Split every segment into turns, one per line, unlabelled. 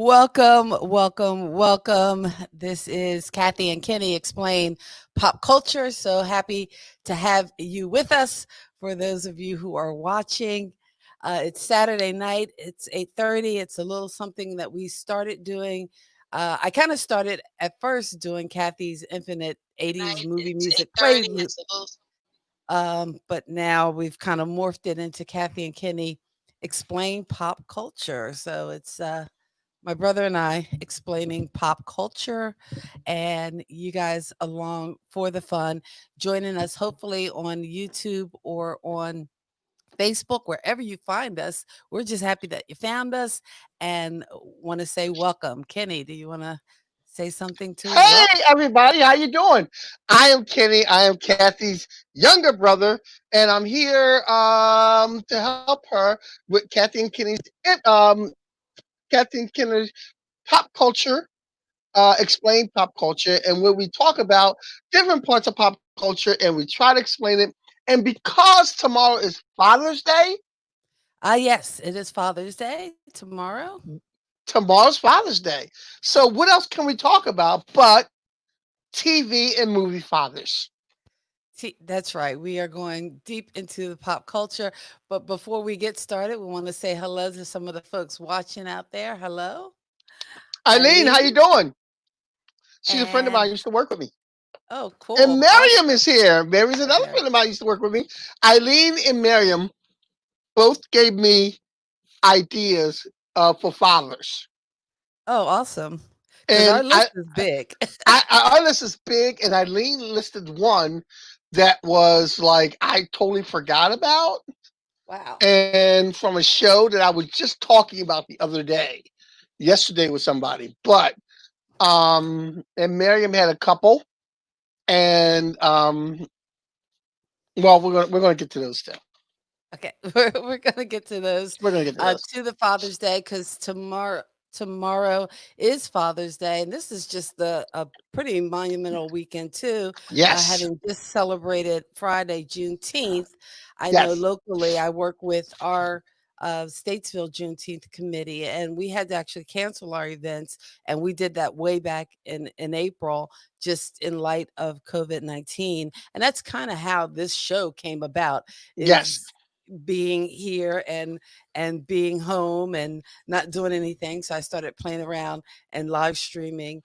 Welcome, welcome, welcome. This is Kathy and Kenny explain pop culture. So happy to have you with us. For those of you who are watching, it's Saturday night. It's 8:30. It's a little something that we started doing. I kind of started at first doing Kathy's Infinite 80s
Night.
movie
It's
music
8:30.
playlist,
It's a little.
but now we've kind of morphed it into Kathy and Kenny explain pop culture. So it's my brother and I explaining pop culture, and you guys along for the fun, joining us hopefully on YouTube or on Facebook, wherever you find us. We're just happy that you found us and want to say welcome. Kenny, do you want to say something too?
Hey everybody, how you doing? I am Kenny. I am Kathy's younger brother, and I'm here to help her with Kathy and Kenny's pop culture, explain pop culture, and where we talk about different parts of pop culture and we try to explain it. And because tomorrow is Father's Day,
Yes, it is Father's Day tomorrow.
tomorrow's Father's Day. So what else can we talk about but TV and movie fathers?
See, that's right. We are going deep into the pop culture. But before we get started, we want to say hello to some of the folks watching out there. Hello,
Eileen, how you
Eileen.
doing? She's a friend of mine.
And
Used to work with me.
oh,
And
cool.
Miriam
Awesome.
is here. Mary's another
There.
friend of mine. Used to work with me. Eileen and Miriam both gave me ideas for fathers,
Oh, awesome. Because our
and
list is big.
our list is big. And Eileen listed one that was like I totally forgot about,
Wow.
and from a show that I was just talking about the other day, yesterday with somebody. But and Miriam had a couple, and well, we're gonna get to those too.
Okay. We're going to get to those
We're gonna get to those.
to the Father's Day because tomorrow is Father's Day, and this is just a pretty monumental weekend too.
Yes.
Having just celebrated Friday, Juneteenth, I know
Yes.
locally I work with our Statesville Juneteenth committee, and we had to actually cancel our events, and we did that way back in April, just in light of COVID-19, and that's kind of how this show came about.
Yes.
Is being here and being home and not doing anything. So I started playing around and live streaming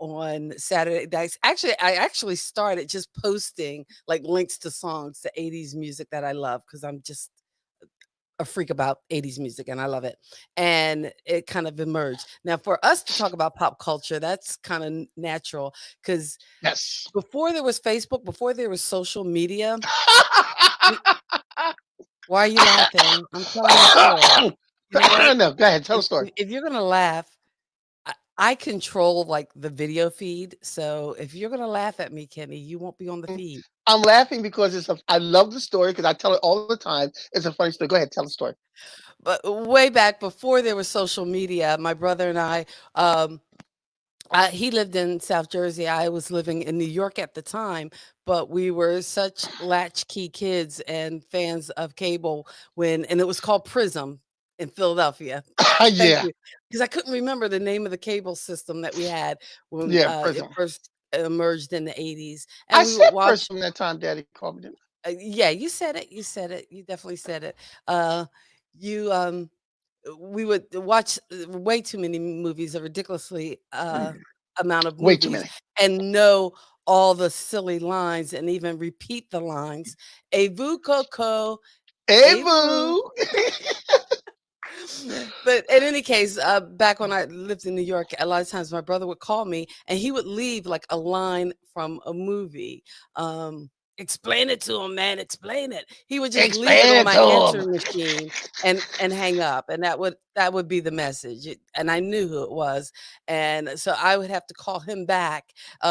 on Saturday nights. Actually, I actually started just posting like links to songs to 80s music that I love because I'm just a freak about 80s music and I love it. And it kind of emerged. Now, for us to talk about pop culture, that's kind of natural because
Yes.
before there was Facebook, before there was social media, we, why are you laughing? I'm telling a story. You know what?
No, go ahead. Tell
If
the story.
if you're gonna laugh, I control, like, the video feed, so if you're gonna laugh at me, Kenny, you won't be on the feed.
I'm laughing because I love the story because I tell it all the time. It's a funny story. Go ahead. Tell the story.
But way back before there was social media, my brother and um, he lived in South Jersey. I was living in New York at the time, but we were such latchkey kids and fans of cable and it was called Prism in Philadelphia. Thank
Yeah.
you, because I couldn't remember the name of the cable system that we had when
Yeah.
it
Prism.
first emerged in the 80s, and
I
we would
said
watch.
prism that time. Daddy called me. Didn't
Yeah, you said it. You said it. You definitely said it. Uh, you we would watch way too many movies, a ridiculously amount of
Way too
movies,
many.
and know all the silly lines and even repeat the lines. Evu Coco, Evu.
Evu.
But in any case, back when I lived in New York, a lot of times my brother would call me and he would leave like a line from a movie. Explain it to him, man. Explain it. He would just leave it
Explain
on
it
my
to him.
answering machine and hang up, and that would be the message. And I knew who it was, and so I would have to call him back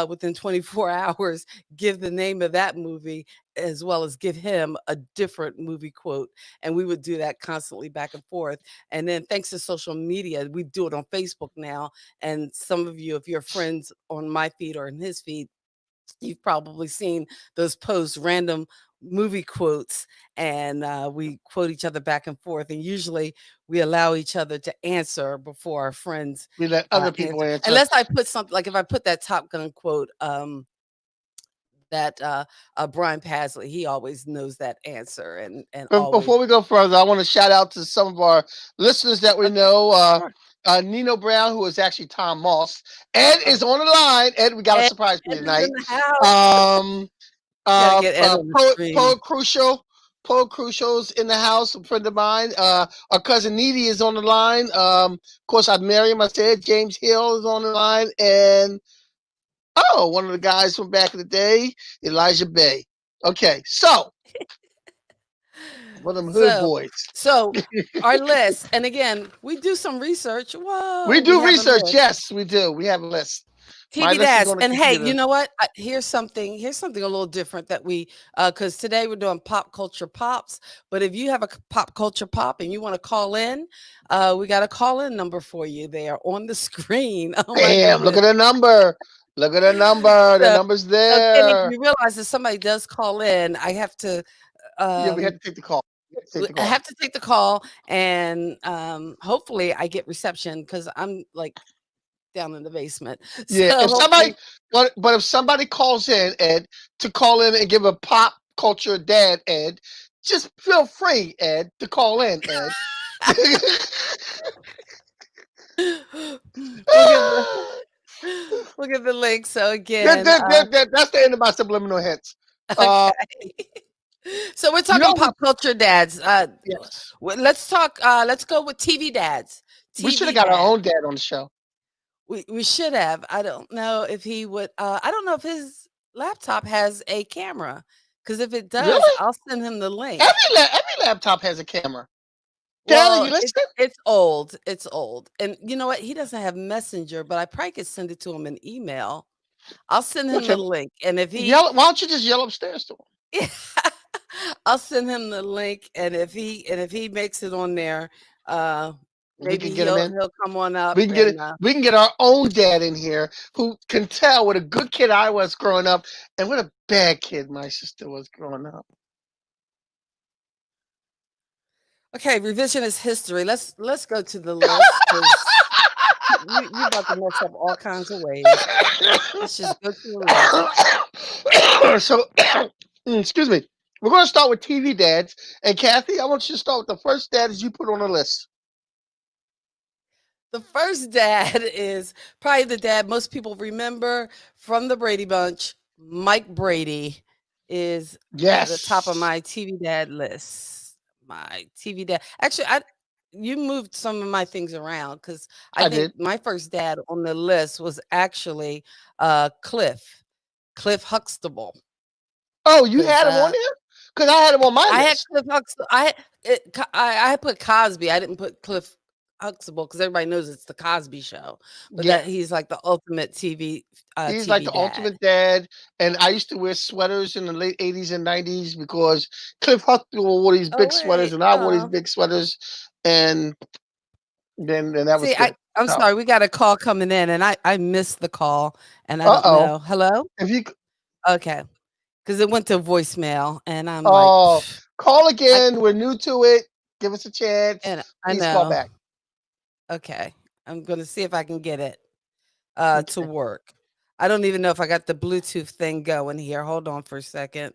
within 24 hours, give the name of that movie, as well as give him a different movie quote, and we would do that constantly back and forth. And then thanks to social media, we do it on Facebook now. And some of you, if you're friends on my feed or in his feed, You've probably seen those posts, random movie quotes, and we quote each other back and forth. And usually we allow each other to answer before our friends
We let other people
answer.
answer.
Unless I put something like if I put that Top Gun quote, that Brian Pasley, he always knows that answer and
But
always
before we go further, I want to shout out to some of our listeners that we
okay,
know.
sure.
Nino Brown, who is actually Tom Moss. Ed
Oh,
is on the line. Ed, we got a
Ed,
surprise for
Ed
you
is in
tonight.
the house.
Um,
Got to get Ed on the
Poet
screen.
Crucial. Poet Crucial's in the house, a friend of mine. Our cousin Needy is on the line. Of course, I Miriam, I said James Hill is on the line, and one of the guys from back in the day, Elijah Bay. Okay, so one of them hood
So,
boys.
so our list, and again, we do some research.
We
Whoa, we
do
have a
research.
list.
Yes, we do. We have a list. My
TV
list is
dads,
on the
and hey, you
computer.
know what? Here's something a little different that we, because today we're doing pop culture pops. But if you have a pop culture pop and you want to call in, we got a call in number for you there on the screen. Oh my
Bam! Look
goodness!
at the number. Look at the number. The
So,
number's
so Kenny,
there.
you realize if somebody does call in, I have to
Yeah, we had
um
to take the call. We had to take the
I
call.
have to take the call, and hopefully I get reception because I'm like down in the basement. So
Yeah, if somebody,
hopefully,
but if somebody calls in, Ed, to call in and give a pop culture dad, Ed, just feel free, Ed, to call in, Ed.
we'll give the we'll give the link. So again,
That's the end of my subliminal hints. Uh,
okay. So we're
you
talking
know,
pop culture dads.
yes,
Let's talk. Let's go with TV dads.
we should have
TV
got our
dads.
own dad on the show.
We should have. I don't know if he would. I don't know if his laptop has a camera. Because if it does,
Really?
I'll send him the link.
Every laptop has a camera. Dad, are
Well,
you listening?
it's old. It's old. And you know what? He doesn't have Messenger, but I probably could send it to him in email. I'll send him the
Okay,
link. And if he
yell. Why don't you just yell upstairs to him?
I'll send him the link, and if he makes it on there, uh,
We
maybe
can get him in.
he'll come on up
We can get it.
and,
We can get our own dad in here who can tell what a good kid I was growing up and what a bad kid my sister was growing up.
okay, revisionist history. Let's go to the list because you about to mess up all kinds of ways. Let's just go to the list.
So, excuse me. We're going to start with TV dads. And Kathy, I want you to start with the first dad that you put on the list.
The first dad is probably the dad most people remember from the Brady Bunch. Mike Brady is at the top of
Yes,
my TV dad list. My TV dad. Actually, I you moved some of my things around because I
I
think
did.
my first dad on the list was actually Cliff Huxtable.
Oh, you
Because
had him on there? Because I had him on my
I had
list.
Cliff Huxtable. I had put Cosby. I didn't put Cliff Huxtable because everybody knows it's the Cosby Show, but
Yeah.
that he's like the ultimate
He's like
TV
the
dad.
ultimate dad, and I used to wear sweaters in the late '80s and '90s because Cliff Huxtable wore these
Oh
big sweaters,
wait,
and I wore these big sweaters, and then that was
see,
good.
I'm
So,
sorry, we got a call coming in, and I missed the call, and I don't
oh,
know. Hello,
if you
okay, because it went to voicemail, and I'm like,
oh call
I
again, we're new to it. Give us a chance.
and I
Please call
know.
back.
Okay, I'm gonna see if I can get it to
Okay.
work. I don't even know if I got the Bluetooth thing going here. Hold on for a second.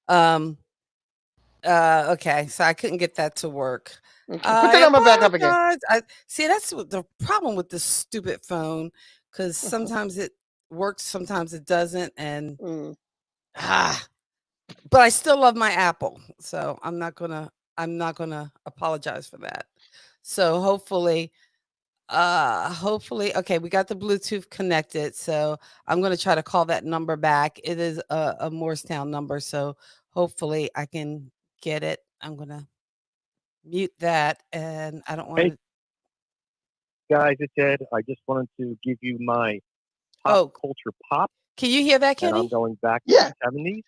Um, okay, so I couldn't get that to work.
Okay. Put the
I
number back up again.
apologize. I see that's what the problem with this stupid phone because
Mhm.
sometimes it works, sometimes it doesn't, and
Mm.
ah, but I still love my Apple, so I'm not gonna apologize for that. So hopefully okay, we got the Bluetooth connected, so I'm gonna try to call that number back. It is a Morristown number, so hopefully I can get it. I'm gonna mute that, and I don't
Hey
wanna
guys, it's Ed. I just wanted to give you my pop
oh,
culture pop,
can you hear that,
and I'm
Kenny?
going back to
Yeah.
the 70s.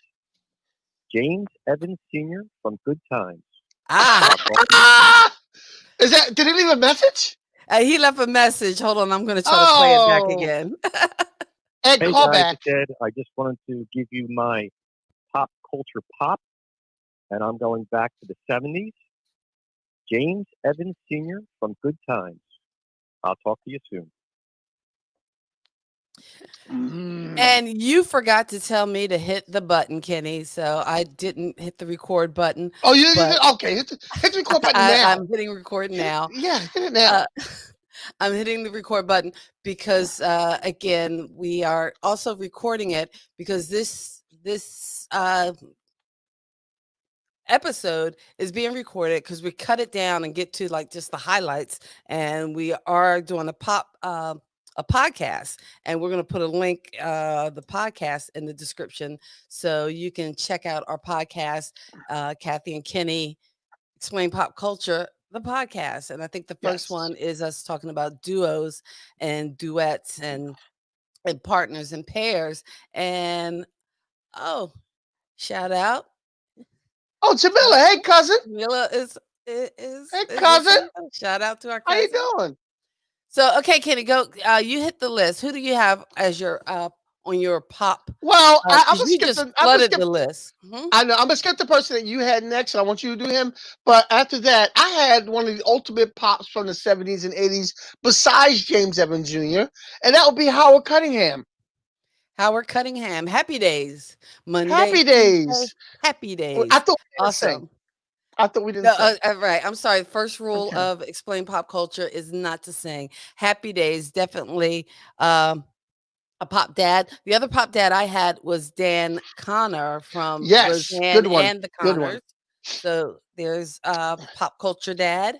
James Evans Sr. from Good Times.
Ah,
God bless you.
Is that? Did he leave a message?
he left a message. Hold on, I'm gonna try to play it back
Oh,
again.
And
Hey guys,
callback.
it's Ed. I just wanted to give you my pop culture pop, and I'm going back to the 70s. James Evans Sr. from Good Times. I'll talk to you soon.
And you forgot to tell me to hit the button, Kenny. So I didn't hit the record button,
Oh, you
but
okay? Hit the record button now.
I'm hitting record now.
Yeah, hit it now.
Uh, I'm hitting the record button because again, we are also recording it because this episode is being recorded because we cut it down and get to like just the highlights, and we are doing a podcast, and we're going to put a link the podcast in the description so you can check out our podcast, Kathy and Kenny Explain Pop Culture, the podcast. And I think the first
Yes.
one is us talking about duos and duets and partners and pairs. And oh, shout out.
Oh, Jamila, hey cousin.
Mila
Hey
is
cousin,
listening. Shout out to our
how you
cousin.
doing?
So okay, Kenny, go. You hit the list. Who do you have as your on your pop?
Well, I'm
'Cause
gonna
you
skip
just
the. I'm gonna
flooded
skip.
the list. Mhm.
I know I'm gonna skip the person that you had next. I want you to do him. But after that, I had one of the ultimate pops from the 70s and 80s, besides James Evans Jr., and that would be Howard Cunningham.
Howard Cunningham. Happy Days. Monday,
Happy
Tuesday.
Days.
Happy
I
Days.
thought we didn't sing.
Awesome.
I thought we didn't
No,
sing.
right. I'm sorry. First rule
Okay.
of Explain Pop Culture is not to sing. Happy Days, definitely a pop dad. The other pop dad I had was Dan Connor from
Yes,
Roseanne
good one.
and the
Good one.
Connors. So there's pop culture dad.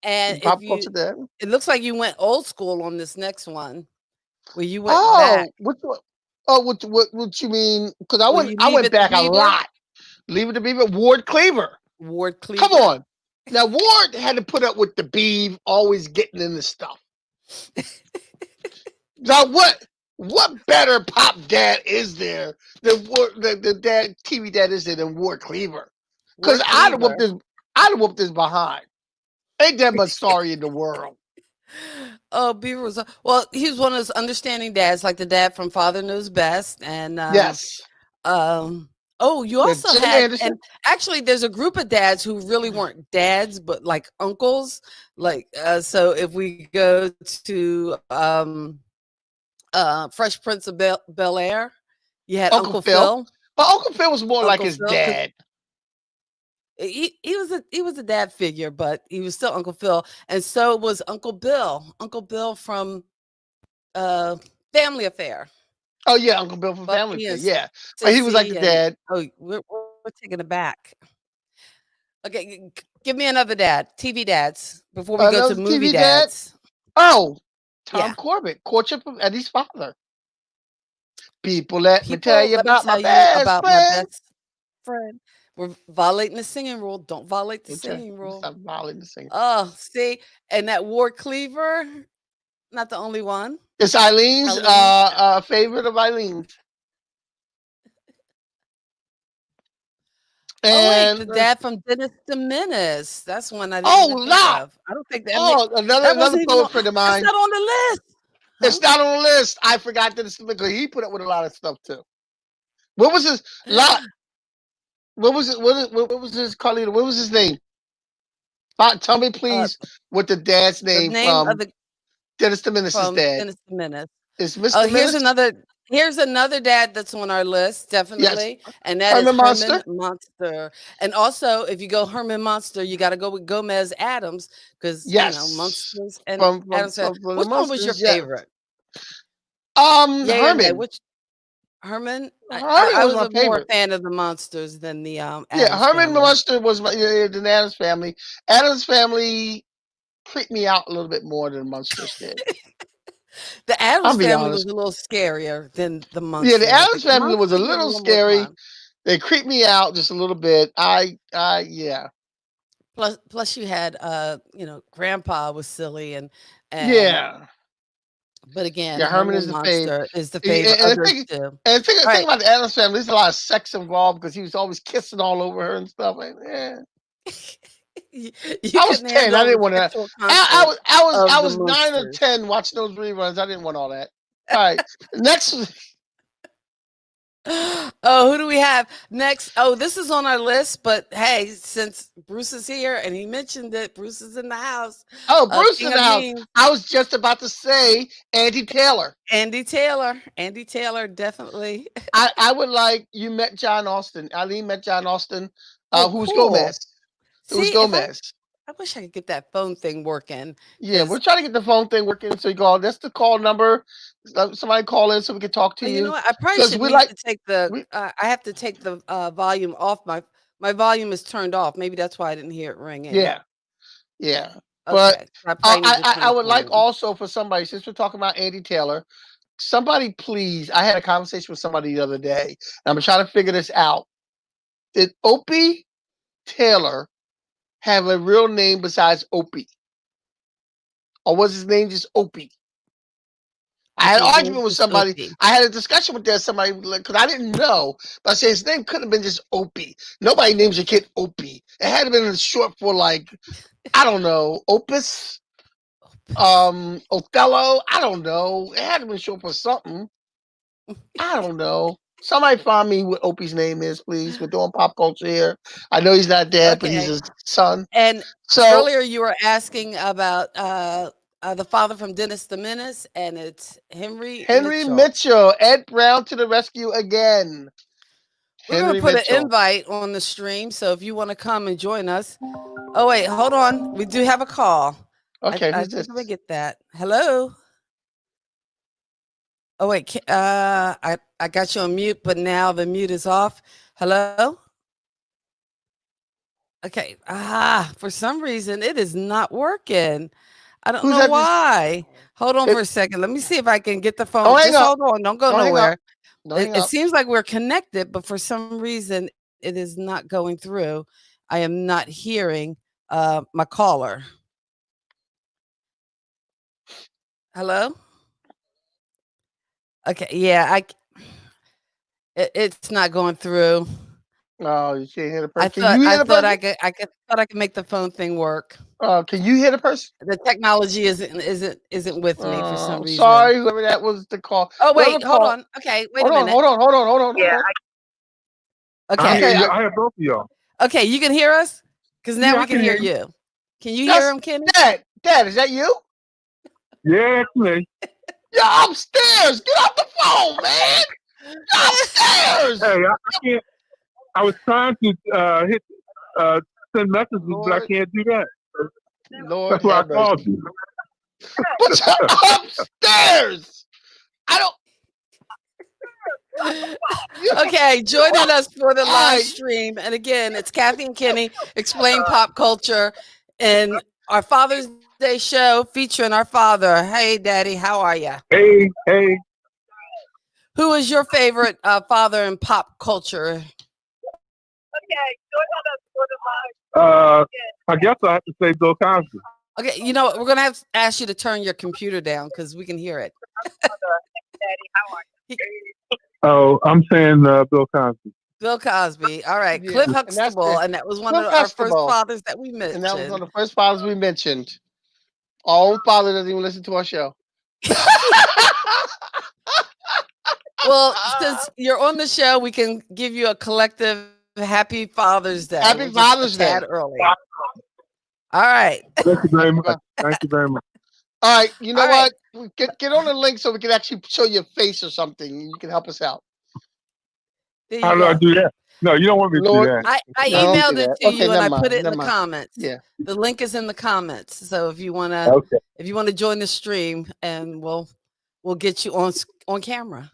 And if
Pop
you,
culture dad.
it looks like you went old school on this next one, where you went back.
Oh, which one? Oh, what you mean? Because
Will you
I
leave
went
it to
back a
Beaver?
lot. Leave it to Beaver. Ward Cleaver.
Ward
Come
Cleaver.
on. Now Ward had to put up with the Beeve always getting in the stuff. Now what better pop dad is there than the dad TV dad is there than Ward Cleaver? Because
Ward Cleaver.
I'd have whooped his behind. Ain't that much sorry in the world.
Oh, Beaver was well. He was one of those understanding dads, like the dad from Father Knows Best, and
Yes.
oh, you
Yeah,
also
Jim
had,
Anderson.
and actually, there's a group of dads who really weren't dads, but like uncles. Like, so if we go to Fresh Prince of Bel Air, you had
Uncle
Uncle
Phil.
Phil.
But Uncle Phil was more like
Uncle
his
Phil, 'cause
dad.
he was a dad figure, but he was still Uncle Phil, and so was Uncle Bill. Uncle Bill from Family Affair.
Oh yeah, Uncle Bill from Family
Bucky
Affair.
and
Yeah. But he was like the
Sissy, and
dad.
oh, we're taking it back. Okay, give me another dad. TV dads before we go to
Another
movie
TV dad.
dads.
Oh, Tom
Yeah.
Corbett, courtship of Eddie's father. People, let me tell
People,
you
let me
about my
tell you
best
about my
friend.
best friend. We're violating the singing rule. Don't violate the
Okay,
singing rule.
stop violating the singer.
Oh, see, and that Ward Cleaver, not the only one.
It's Eileen's
Eileen.
favorite of Eileen's.
Oh wait,
And
the dad from Dennis the Menace. That's one I didn't
oh
even think
Lot.
of. I don't think that
Another
that wasn't even
close
on.
friend of
That's
mine.
not on the list. Huh?
It's not on the list. I forgot that it's because he put up with a lot of stuff too. What was his Lot? What was it? What was his Carlita? What was his name? Tell me please what the dad's
The
name
name of
from
the
Dennis the Menace's
from
dad.
Dennis the Menace.
Is
Oh,
Mr. Menace?
here's another dad that's on our list,
Yes.
definitely, and that is
Herman Monster.
Herman Monster. And also, if you go Herman Monster, you got to go with Gomez Adams because you know
Yes.
Monsters and
From
Adams.
the
Which one was your
Monsters, yes.
favorite? Yay or nay?
Herman.
Which Herman?
Herman
I
was
was
my
a more
favorite.
fan of the Monsters than the
Yeah,
Adams
Herman
family.
Monster was the Adams family. Adams family creeped me out a little bit more than Monsters did.
The
I'll
Adams
be
family was
honest.
a little scarier than the Monsters.
Yeah, the
I
Adams
think the
family was a
Monsters
little
more
scary.
fun.
They creeped me out just a little bit. Yeah.
Plus you had you know, Grandpa was silly and
Yeah.
but again,
Yeah, Herman is
Herman
the fave.
Monster is the
And
favorite of
the
those
thing,
two.
and the thing
Right.
about the Adams family, there's a lot of sex involved because he was always kissing all over her and stuff. Like, yeah.
You
I was
couldn't
10. I
handle
didn't
the
want that.
sexual content
I
of
was
the
9 or
Monsters.
10 watching those reruns. I didn't want all that. All right. Next.
Oh, who do we have next? Oh, this is on our list, but hey, since Bruce is here and he mentioned it, Bruce is in the house.
Oh, Bruce in
King
the
of
house.
Mean,
I was just about to say Andy Taylor.
Andy Taylor. Andy Taylor, definitely.
I would like you met John Austin. Eileen met John Austin.
Oh,
Who's
cool.
Gomez? Who's
See,
Gomez?
I wish I could get that phone thing working.
Yeah, we're trying to get the phone thing working. So you call. That's the call number. Somebody call in so we can talk to
You
you.
know what? I probably
Because
should
we
need
like.
to take the.
We,
I have to take the volume off. My volume is turned off. Maybe that's why I didn't hear it ringing.
yeah, yeah. But
Okay, I probably need to turn
I
the
would like
phone.
also for somebody, since we're talking about Andy Taylor, somebody please. I had a conversation with somebody the other day, and I'm trying to figure this out. Did Opie Taylor have a real name besides Opie? Or was his name just Opie? I had an
His name's
argument with
just
somebody.
Opie.
I had a discussion with somebody because I didn't know. But I said his name couldn't have been just Opie. Nobody names a kid Opie. It had to been short for like, I don't know, Opus, Othello. I don't know. It had to been short for something. I don't know. Somebody find me what Opie's name is, please. We're doing pop culture here. I know he's not dead, but he's
Okay.
his son.
And
So
earlier you were asking about the father from Dennis the Menace, and it's Henry
Henry
Mitchell.
Mitchell, Ed Brown to the rescue again.
We're going
Henry
to put an
Mitchell.
invite on the stream, so if you want to come and join us. Oh wait, hold on. We do have a call.
Okay,
I
who's
think
this?
I'm gonna get that. Hello. Oh wait, I got you on mute, but now the mute is off. Hello. Okay. For some reason it is not working. I don't
Who's
know
that? Just
why. Hold on
it,
for a second. Let me see if I can get the phone.
don't hang
Just
up.
hold on. Don't go
Don't hang up.
nowhere.
Don't hang
It
up.
seems like we're connected, but for some reason it is not going through. I am not hearing my caller. Hello? Okay, yeah, it's not going through.
No, you can't hear the
I
person. Can
thought
you
I
hear the
thought
person?
I could make the phone thing work.
Can you hear the person?
The technology isn't with me for some reason.
Sorry, whoever that was the call.
Oh
Whoever
wait, hold
called.
on. Okay, wait a
Hold on,
minute.
hold on.
Yeah,
Okay.
Okay,
I hear both of y'all.
Okay, you can hear us? Because now
Yeah,
we
I
can
can
hear
hear you.
you. Can you hear
that's
him, Kenny?
Dad, is that you?
Yeah, it's me.
You're upstairs. Get off the phone, man. You're upstairs.
Hey, I can't. I was trying to hit send messages, but I
Lord,
can't do that.
Lord
That's why I
have mercy.
called you.
But you're upstairs. I don't.
Okay, joining us for the live
Alright.
stream. And again, it's Kathy and Kenny explain pop culture and our Father's Day show featuring our father. Hey, Daddy, how are you?
Hey.
Who is your favorite father in pop culture?
I guess I have to say Bill Cosby.
Okay, you know what? We're gonna have to ask you to turn your computer down because we can hear it.
Oh, I'm saying Bill Cosby.
Bill Cosby. All right,
Yeah,
Cliff
and that's
Huxtable,
it.
and that was one
Cliff
of our first
Huxtable.
fathers that we
And that was one
mentioned.
of the first fathers we mentioned. Our own father doesn't even listen to our show.
Well, since you're on the show, we can give you a collective Happy Father's Day.
Happy
We're just
Father's
a tad
Day.
early. All right.
Thank you very much. Thank you very much.
All right, you know
All right.
what? Get on the link so we can actually show your face or something. You can help us out.
There
How
you
do I
go.
do that? No, you don't want me to do
Lord,
that.
I
no, don't
emailed
do
it
that.
to
Okay,
you and
never
I put
mind.
it in
Never
the
mind.
comments.
Yeah.
The link is in the comments. So if you wanna
Okay.
join the stream, and we'll get you on camera.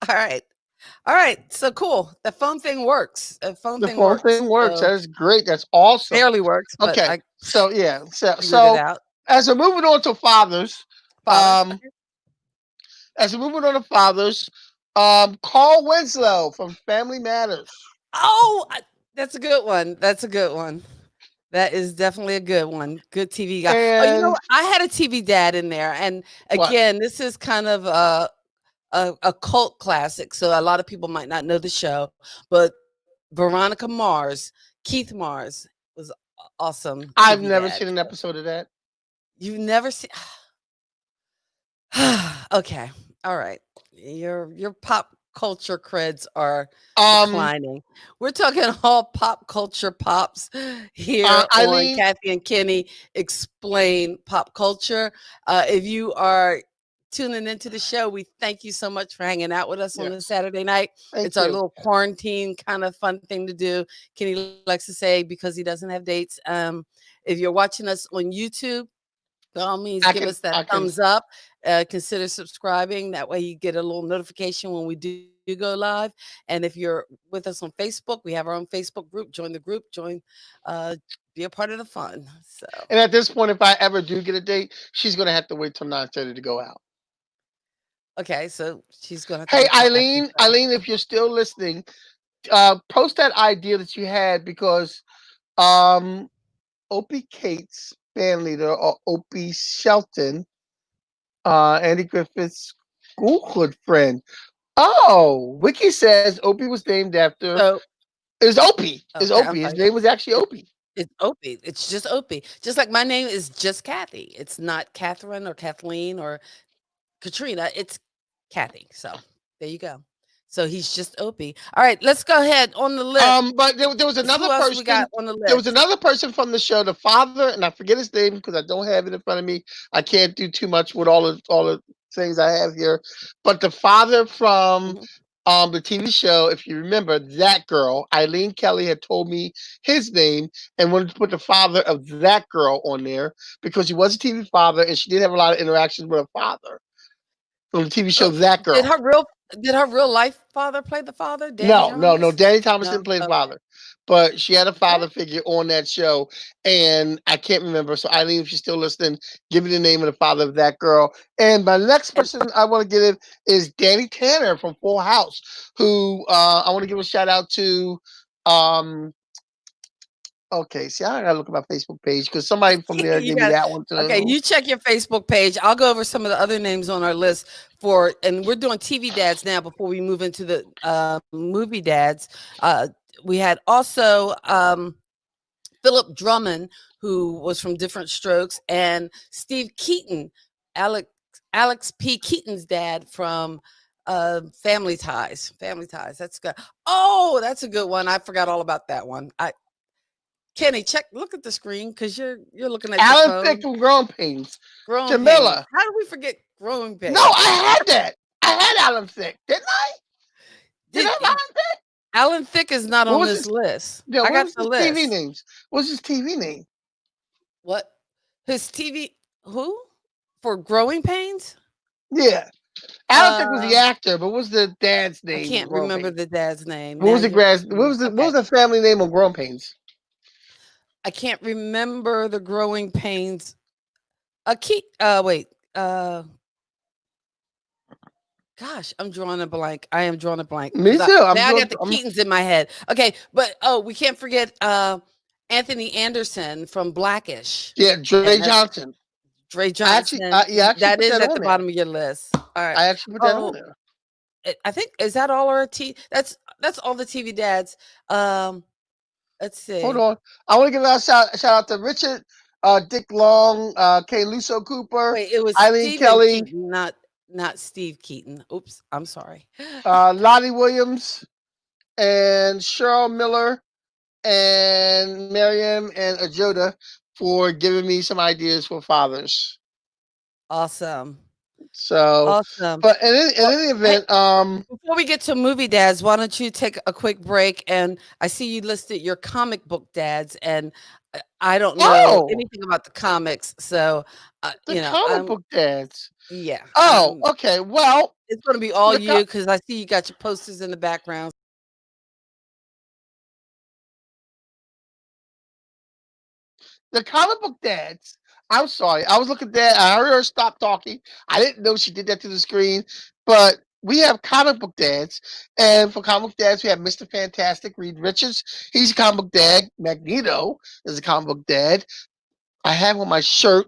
All right. All right. So cool. The phone thing works. The phone
The
thing
phone
works.
thing works.
So
That is great. That's awesome.
barely works, but
Okay.
I
So yeah.
figured it out.
As we're moving on to fathers,
Fathers.
as we're moving on to fathers, Carl Winslow from Family Matters.
Oh, that's a good one. That's a good one. That is definitely a good one. Good TV guy. Oh, you know
And
what? I had a TV dad in there, and
what?
again, this is kind of a cult classic. So a lot of people might not know the show, but Veronica Mars, Keith Mars was awesome.
I've
TV
never
dad.
seen an episode of that.
You've never seen. Okay. All right. Your pop culture creds are
Um,
declining. We're talking all pop culture pops here on
Eileen,
Kathy and Kenny Explain Pop Culture. If you are tuning into the show, we thank you so much for hanging out with us on the
yes,
Saturday night.
thank
It's our
you.
little quarantine kind of fun thing to do. Kenny likes to say because he doesn't have dates. If you're watching us on YouTube, by all means, give us that
I can.
thumbs up. Consider subscribing. That way, you get a little notification when we do go live. And if you're with us on Facebook, we have our own Facebook group. Join the group. Uh, be a part of the fun. So,
And at this point, if I ever do get a date, she's gonna have to wait till 9:30 to go out.
okay. So she's gonna have to
Hey,
wait till after.
Eileen, if you're still listening, post that idea that you had because Opie Cates, band leader, or Opie Shelton, Andy Griffith's schoolhood friend. Oh, Wiki says Opie was named after.
So,
Is Opie? Is
okay. I'm
Opie? His
sorry.
name was actually Opie.
It's Opie. It's just Opie. Just like my name is just Kathy. It's not Catherine or Kathleen or Katrina. It's Kathy. So there you go. So he's just Opie. All right, let's go ahead on the list.
But there was
Who
another
else we got
person.
on the
There was
list?
another person from the show, the father, and I forget his name because I don't have it in front of me. I can't do too much with all the things I have here. But the father from
Mhm.
the TV show, if you remember, that girl, Eileen Kelly had told me his name and wanted to put the father of that girl on there because he was a TV father and she did have a lot of interactions with her father on the TV show
So
That
did
Girl.
her real did her real life father play the father, Danny
No.
Thomas?
Danny Thomas
No.
didn't play the
Okay.
father, but she had a
Okay.
father figure on that show, and I can't remember. So Eileen, if you're still listening, give me the name of the father of that girl. And my next
And
person I want to give it is Danny Tanner from Full House, who I want to give a shout out to. Um, okay, see, I gotta look at my Facebook page because somebody from there
you
gave me
got
that one
okay.
too.
You check your Facebook page. I'll go over some of the other names on our list for, and we're doing TV dads now before we move into the movie dads. Uh, we had also Philip Drummond, who was from Different Strokes, and Steve Keaton, Alex Alex P. Keaton's dad from Family Ties. Family Ties. That's good. Oh, that's a good one. I forgot all about that one. I Kenny, look at the screen because you're looking at your
Alan Thicke
phone.
from Growing Pains.
Growing pains.
Jamila.
How do we forget growing
No,
pains?
I had that. I had Alan Thicke, didn't I? Did I
Did
have Alan Thicke?
Alan Thicke is not
What
on
was
this
his?
list.
Yeah,
I
what
got
was
the
his TV
list.
names? What's his TV name?
What? His TV who? For growing pains?
Yeah, Alan Thicke was the
Um,
actor, but what was the dad's
I
name on
can't
Growing
remember
Pains?
the dad's name.
What
Now
was the
you're
grass?
asking me.
What
Okay.
was the family name on Growing Pains?
I can't remember the growing pains. Wait. Gosh, I'm drawing a blank. I am drawing a blank
Me
because I
too.
now I got the Keatons in my head. Okay, but we can't forget Anthony Anderson from Blackish,
Yeah,
and
Dre
that's
Johnson.
Dre
I actually,
Johnson.
I actually
That
put
is
that
at
on
the
there.
bottom of your list. All right.
I actually put that on
Oh,
there.
I think is that all our T? That's all the TV dads. Um, let's
Hold
see.
on. I want to give a shout out to Richard, Dick Long, Kay Luso Cooper,
Wait, it was
Eileen
Stephen
Kelly,
Keaton, not Steve Keaton. Oops, I'm sorry.
Lottie Williams, and Cheryl Miller, and Miriam and Ajoda for giving me some ideas for fathers.
Awesome,
So,
awesome.
but in
Well,
any
hey,
event,
before we get to movie dads, why don't you take a quick break? And I see you listed your comic book dads, and I don't know
oh,
anything about the comics, so
the comic
I'm
book dads.
yeah,
Oh, okay. Well,
it's going to be all
the co-
you because I see you got your posters in the background.
the comic book dads. I'm sorry. I was looking at that. I heard her stop talking. I didn't know she did that to the screen. But we have comic book dads. And for comic book dads, we have Mr. Fantastic, Reed Richards. He's a comic book dad. Magneto is a comic book dad. I have on my shirt.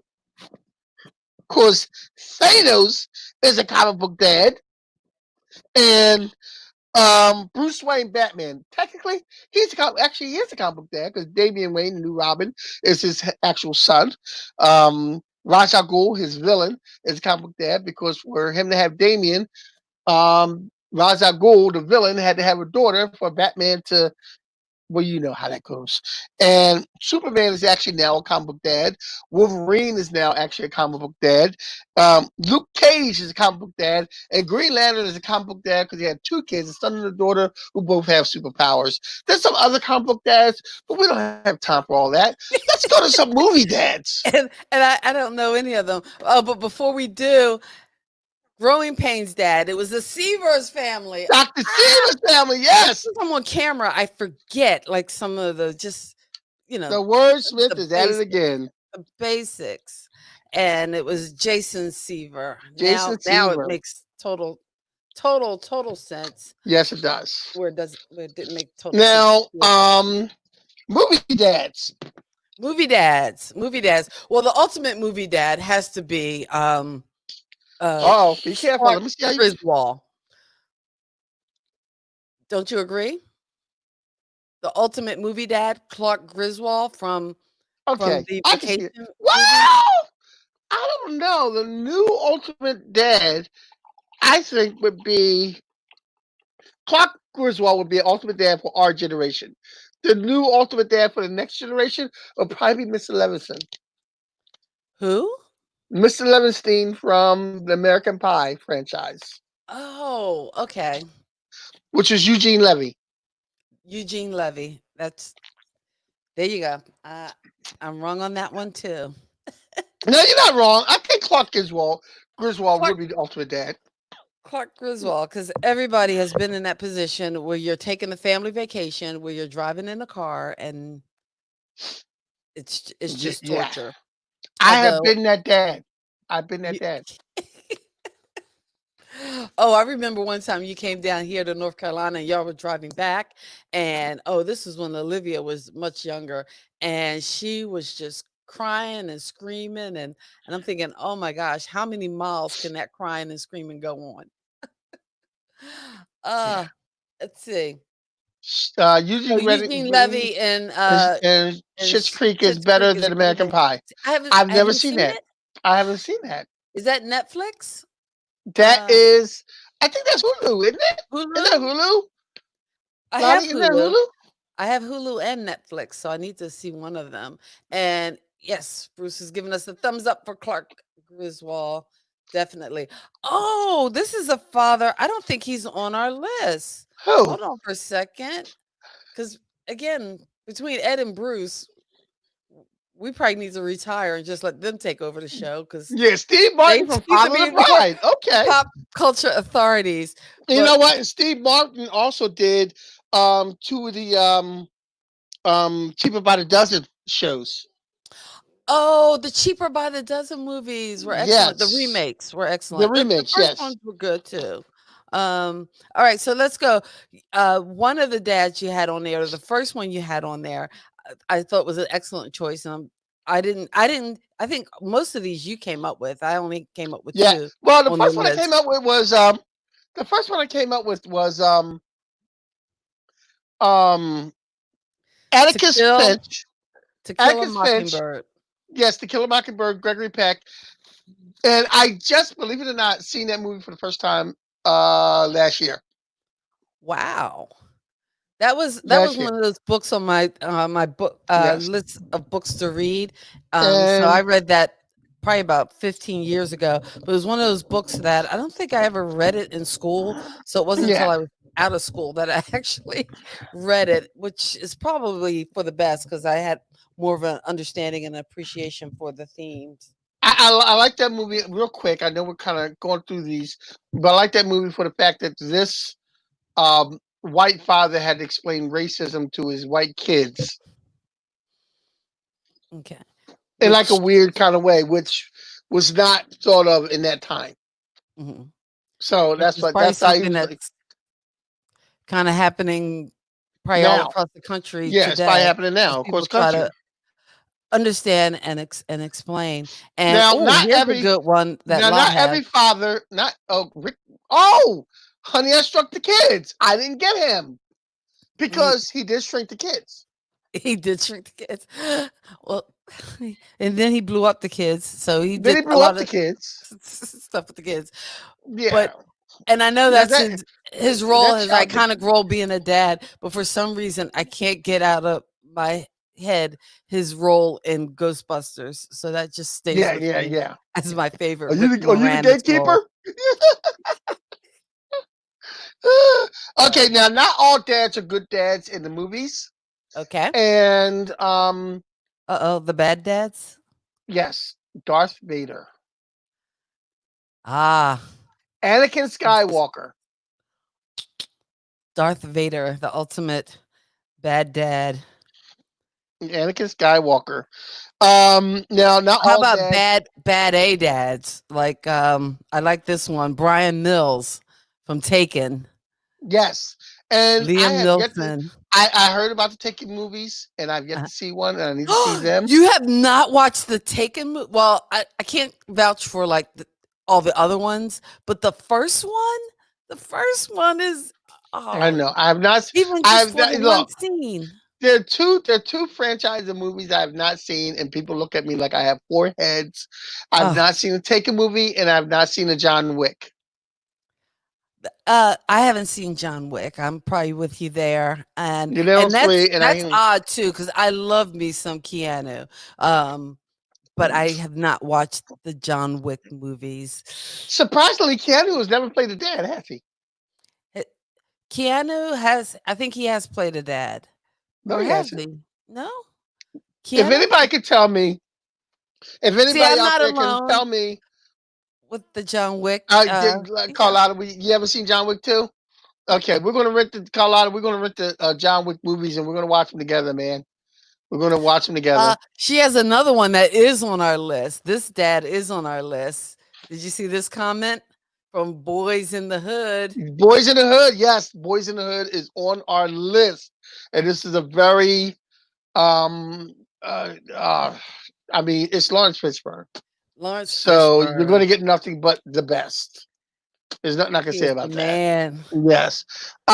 Of course, Thanos is a comic book dad. And Bruce Wayne Batman. Technically, he is a comic book dad because Damian Wayne, the new Robin, is his actual son. Ra's al Ghul, his villain, is a comic book dad because for him to have Damien, Ra's al Ghul, the villain, had to have a daughter for Batman to, well, you know how that goes. And Superman is actually now a comic book dad. Wolverine is now actually a comic book dad. Luke Cage is a comic book dad. And Green Lantern is a comic book dad because he had two kids, a son and a daughter, who both have superpowers. There's some other comic book dads, but we don't have time for all that. Let's go to some movie dads.
And I don't know any of them. Oh, but before we do, Growing Pains dad. It was the Seavers family.
Dr. Seaver's family, yes.
Since I'm on camera, I forget like some of the just
The
the
wordsmith is at it
basics,
again.
the basics. And it was Jason Seaver.
Jason
Now it
Seaver.
makes total sense.
Yes, it does.
Where it didn't make total sense.
Now, movie dads.
Movie dads. Well, the ultimate movie dad has to be
Oh, be careful.
Clark
Let me see how you.
Griswold. Don't you agree? The ultimate movie dad, Clark Griswold from
Okay,
the
I can see
Vacation
it.
movie.
Well, I don't know. The new ultimate dad, I think, would be Clark Griswold would be an ultimate dad for our generation. The new ultimate dad for the next generation would probably be Mr. Levinson.
Who?
Mr. Levinstein from the American Pie franchise,
Oh, okay.
which is Eugene Levy.
Eugene Levy. There you go. I'm wrong on that one too.
No, you're not wrong. I think Clark Griswold
Clark,
would be the ultimate dad.
Clark Griswold, because everybody has been in that position where you're taking a family vacation, where you're driving in a car, and it's just
Yeah.
torture.
I have
Although
been that dad. I've been that
you,
dad.
oh, I remember one time you came down here to North Carolina and y'all were driving back. And this was when Olivia was much younger. And she was just crying and screaming. And I'm thinking, oh my gosh, how many miles can that crying and screaming go on?
Yeah.
Let's see.
Eugene
Eugene Levy and
Schitt's Creek is
Schitt's Creek
better
is
than American
amazing.
Pie.
Have
I've never
you
seen
seen
that.
it?
I haven't seen that.
Is that Netflix?
That is, I think that's Hulu, isn't it? Is that
Hulu?
Hulu?
I
Lottie,
have
isn't that
Hulu.
Hulu?
I have Hulu and Netflix, so I need to see one of them. And yes, Bruce has given us a thumbs up for Clark Griswold. Definitely. Oh, this is a father. I don't think he's on our list.
Who?
Hold on for a second. Because again, between Ed and Bruce, we probably need to retire and just let them take over the show because
Yeah, Steve
they
Martin from
seem to
Father
be
of the
more
Bride. Okay.
pop culture authorities.
You
But
know what? And Steve Martin also did two of the Cheaper by the Dozen shows.
oh, the Cheaper by the Dozen movies were excellent. The
Yes.
remakes were
The
excellent. The
remakes,
first
yes.
ones were good too. All right, so let's go. One of the dads you had on there, the first one you had on there, I thought was an excellent choice. I think most of these you came up with. I only came up with
Yeah.
two
Well, the
on the
first one I
list.
came up with was Atticus Finch.
To Kill a
Atticus Finch.
Mockingbird.
Yes, To Kill a Mockingbird, Gregory Peck. And I just, believe it or not, seen that movie for the first time last year.
Wow. That was
Last year.
one of those books on my my book
Yes.
list of books to read. So
And
I read that probably about 15 years ago. But it was one of those books that I don't think I ever read it in school. So it wasn't until
yeah,
I was out of school that I actually read it, which is probably for the best because I had more of an understanding and appreciation for the themes.
I like that movie real quick. I know we're kind of going through these, but I like that movie for the fact that this white father had to explain racism to his white kids
Okay.
in like a
Which
weird kind of way, which was not thought of in that time.
mhm.
So
Which is probably
that's how he
something
was like
that's kind of happening probably all
now.
across the country
Yeah, it's probably
today
happening
as
now
people
across
try
country.
to understand and explain. And
Now,
here's a good one that Lot
not
has.
every father, not Rick. Oh, Honey, I Struck the Kids. I didn't get him
He,
because he did shrink the kids.
He did shrink the kids. Well, and then he blew up the kids. So he
Then
did
he
a
blew up
lot
the
of
kids.
stuff with the kids.
Yeah.
But and I know
Now
that's
that
his role,
that
his
child.
iconic role being a dad. But for some reason, I can't get out of my head his role in Ghostbusters. So that just stays
Yeah,
with
yeah,
me
yeah.
as my favorite
Are
Rick
you the
Moranis role.
gatekeeper? Okay,
So
now not all dads are good dads in the movies.
okay.
And
Uh-oh, the bad dads.
yes, Darth Vader.
Ah,
Anakin Skywalker.
Darth Vader, the ultimate bad dad.
Anakin Skywalker. Now not
How
all
about
dads.
bad A dads? Like I like this one, Brian Mills from Taken,
Yes. And I
Liam
have yet to
Neeson.
I heard about the Taken movies and I've yet
Uh,
to see one and I need to see them.
you have not watched the Taken Well, I can't vouch for like all the other ones, but the first one is
I
oh,
know. I have not
even just
I've
for
not,
the one
look,
scene.
there are two franchises of movies I have not seen, and people look at me like I have four heads. I've
Oh,
not seen a Taken movie, and I've not seen a John Wick.
I haven't seen John Wick. I'm probably with you there, and
You know, sweet, and
that's odd too because I love me some Keanu, um, but I have not watched the John Wick movies.
surprisingly, Keanu has never played a dad, has he?
Eh, Keanu has, I think he has played a dad,
No,
or
he
has
hasn't.
he? No,
If
Keanu.
anybody could tell me, if
See,
anybody
I'm
out
not
there can tell
alone
me,
with the John Wick. Yeah.
Carlotta, you ever seen John Wick 2? Okay, we're gonna rent the Carlotta. We're gonna rent the John Wick movies, and we're gonna watch them together, man. We're gonna watch them together.
She has another one that is on our list. This dad is on our list. Did you see this comment from Boys in the Hood?
Boys in the Hood, yes, Boys in the Hood is on our list, and this is a very um uh, uh I mean it's Lawrence Fishburne,
Lawrence
so you're going
Fishburne.
to get nothing but the best. There's nothing I can
He
say
is the
about that.
man.
Yes.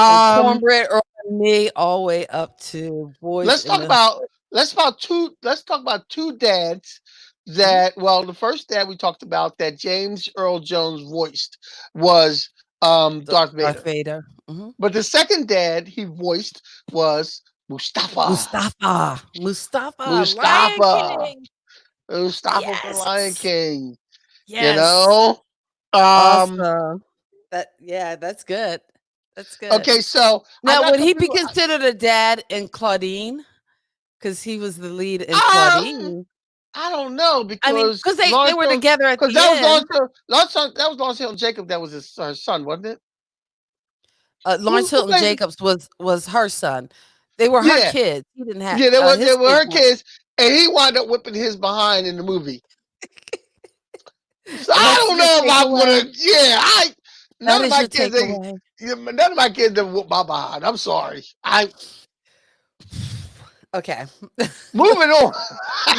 From
Um,
Cornbread Earl and Me all the way up to Boys
let's
in
talk
the
about let's talk about two dads
Mhm.
that well the first dad we talked about that James Earl Jones voiced was Darth
Darth
Vader.
Vader. Mhm.
But the second dad he voiced was Mustafa.
Mustafa. Mustafa, Lion
Mustafa.
King.
Mustafa from Lion
Yes.
King. You
Yes.
know? Um
Awesome. Yeah, that's good. That's good.
okay, so I
Now,
got
would
some
he be
people
considered a dad in Claudine? Because he was the lead in
um
Claudine.
I don't know
I mean,
because
because they
Lawrence
were
Hill
together at
because
the end.
That was Lawrence Hill Jacob that was her son, wasn't it?
Lawrence
Who
Hilton
played it?
Jacobs was her son. They were her
Yeah.
kids. He didn't have
Yeah, they
his
were
kids
her
weren't.
kids, and he wound up whipping his behind in the movie. So I
That's
don't
your
know if I'm
takeaway.
gonna. Yeah, I
That
none of
is
my
your
kids. They,
takeaway.
none of my kids have whooped my behind. I'm sorry. I
Okay.
moving on.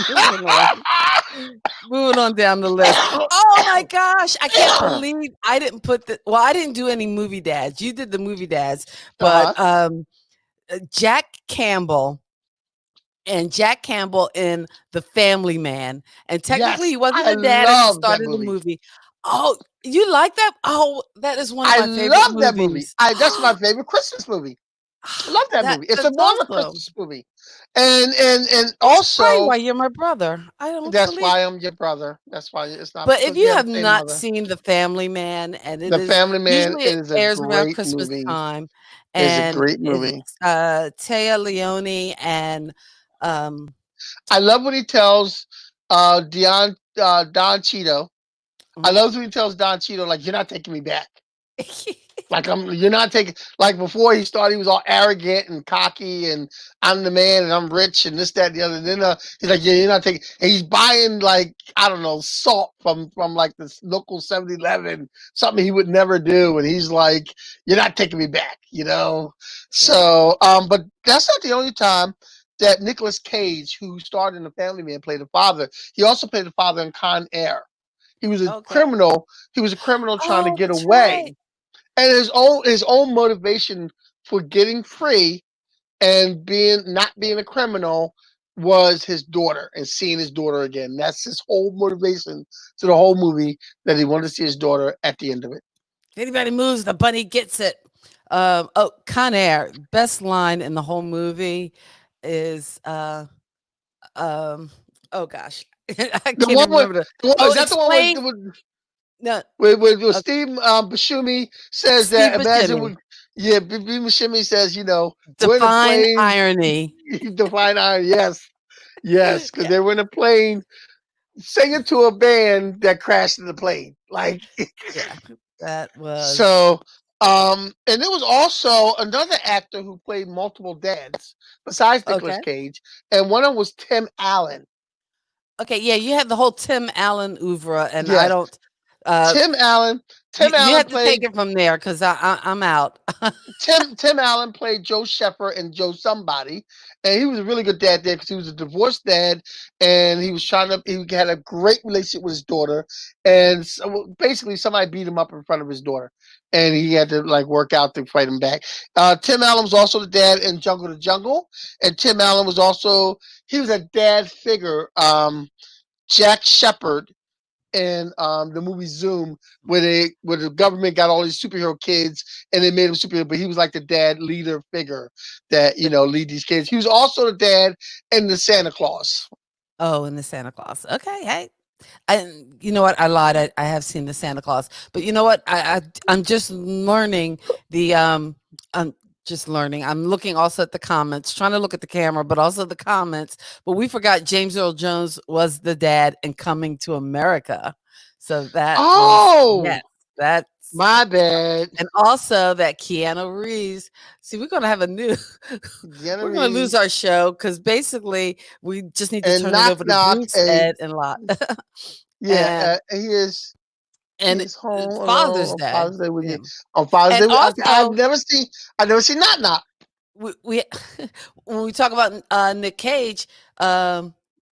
Moving on. Moving on down the list. Oh my gosh, I can't believe I didn't put I didn't do any movie dads. You did the movie dads, but
Uh-huh.
Jack Campbell in The Family Man. And technically
Yes,
he wasn't
I
a dad at the
love
start
that
of the
movie.
movie. Oh, you like that? Oh, that is one of
I
my favorite
love that movie.
movies.
That's my favorite Christmas movie. I love that movie. It's a
That's
more of a
awesome.
Christmas movie, and
That's probably why
also
you're my brother. I don't
that's
believe.
why I'm your brother. That's why it's not
But if
because we
you
have the
have
same
not
mother.
seen The Family Man, and it
The
is
Family Man
usually it
is a
airs around
great
Christmas
movie.
time,
Is a
and
great
it's
movie.
Taya Leone and um
I love when he tells Don Cheeto. I
mhm.
love when he tells Don Cheeto like you're not taking me back. Like you're not taking like before he started, he was all arrogant and cocky, and I'm the man, and I'm rich, and this, that, and the other. And then he's like, yeah, you're not taking. And he's buying like I don't know salt from like this local 7-Eleven, something he would never do, and he's like, you're not taking me back, you know.
Yeah.
So, but that's not the only time that Nicolas Cage, who starred in The Family Man, played the father. He also played the father in Con Air. He was a
Okay.
criminal. He was a criminal trying to
Oh,
get
that's right.
away, and his own motivation for getting free and not being a criminal was his daughter and seeing his daughter again. That's his whole motivation to the whole movie, that he wanted to see his daughter at the end of it.
If anybody moves, the bunny gets it. Con Air, best line in the whole movie is oh gosh, I
The
can't
one
even
with
remember
is that the one
explain.
with
No,
Steve Buscemi says
Steve
that imagine
Buscemi.
we, yeah, Buscemi says, we're in a
Define
plane.
irony.
Define iron, yes, because
Yeah,
they were in a plane singing to a band that crashed in the plane. Like,
yeah, that was
so, and there was also another actor who played multiple dads besides Nicolas
okay.
Cage, and one of them was Tim Allen.
Okay, yeah, you had the whole Tim Allen oeuvre, and I
Yes,
don't. Uh,
Tim Allen.
you
Tim
you
Allen
have to take
played
it from there because I'm out.
Tim Allen played Joe Sheffer and Joe Somebody, and he was a really good dad there because he was a divorced dad, and he was he had a great relationship with his daughter, and so basically somebody beat him up in front of his daughter, and he had to like work out to fight him back. Tim Allen was also the dad in Jungle to Jungle, and Tim Allen was also he was a dad figure. Jack Shepard in the movie Zoom, where the government got all these superhero kids and they made him superhero, but he was like the dad leader figure that lead these kids. He was also the dad in the Santa Claus.
Oh, and the Santa Claus. Okay, hey, you know what? I lied. I have seen the Santa Claus, but you know what? I'm just learning the I'm just learning. I'm looking also at the comments, trying to look at the camera, but also the comments. But we forgot James Earl Jones was the dad in Coming to America, so that was
Oh,
yes, that's
my bad.
and also that Keanu Reeves. See, we're gonna have a new.
Jenna
We're gonna lose
Reeves
our show because basically we just need to
and
turn it
Knock
over to
Knock.
Bruce, Ed, and Lot.
Yeah,
And
he
and
is home alone
Father's
on
Day.
Father's Day
Yeah.
weekend. On Father's
And
Day,
also
I've never seen Knock Knock.
we when we talk about Nick Cage,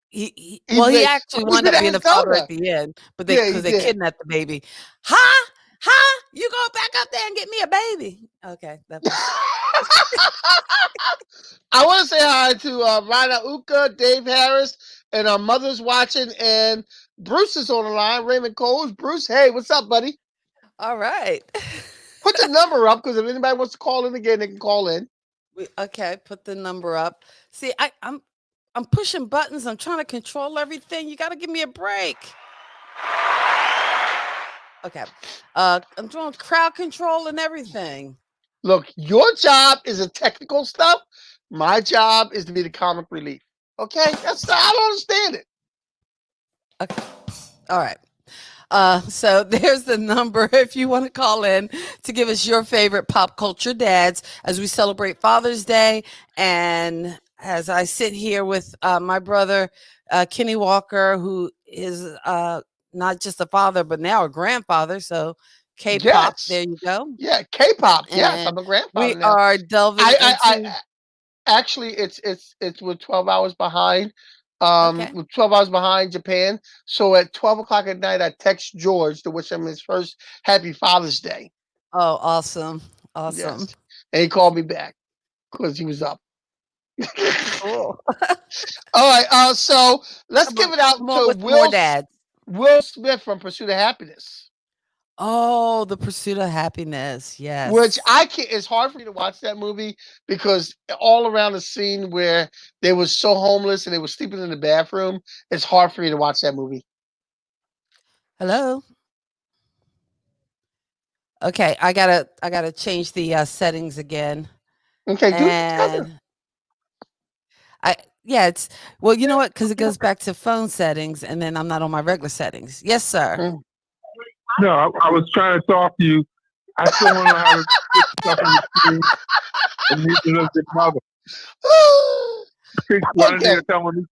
He
he
played
actually
he
wound
did
up being the father
Arizona.
at the end, but
Yeah, he
because they
did.
kidnapped the baby. Huh? Huh? You go back up there and get me a baby. Okay, that was
I want to say hi to Rana Uka, Dave Harris, and our mother's watching, and Bruce is on the line. Raymond Coles. Bruce, hey, what's up, buddy?
all right.
Put the number up because if anybody wants to call in again, they can call in.
Okay, put the number up. See, I'm pushing buttons. I'm trying to control everything. You got to give me a break. Okay. I'm doing crowd control and everything.
Look, your job is the technical stuff. My job is to be the comic relief. Okay, I don't understand it.
Okay. All right. So there's the number if you want to call in to give us your favorite pop culture dads as we celebrate Father's Day. And as I sit here with my brother, Kenny Walker, who is not just a father, but now a grandfather. So K-pop, there
Yes,
you go.
yeah, K-pop. Yes,
And
I'm a
we
grandfather now.
are delving
I
into,
actually it's with 12 hours behind.
okay.
With 12 hours behind Japan. So at 12 o'clock at night, I text George to wish him his first Happy Father's Day.
Oh, awesome.
Yes,
Awesome.
and he called me back because he was up.
Cool.
All right, so let's give it out
Come on
to
with more dads.
Will Smith from Pursuit of Happiness.
Oh, The Pursuit of Happiness.
Which
Yes.
I can't. It's hard for me to watch that movie because all around the scene where they were so homeless and they were sleeping in the bathroom, it's hard for me to watch that movie.
Hello. Okay, I gotta change the settings again.
Okay, do cousin.
And I yeah, it's well, you know what? Because it goes back to phone settings, and then I'm not on my regular settings. Yes, sir.
Mm.
No, I was trying to talk to you. I still want to know how to put stuff on the screen and need to look at mother. Why didn't
Okay,
you tell me
you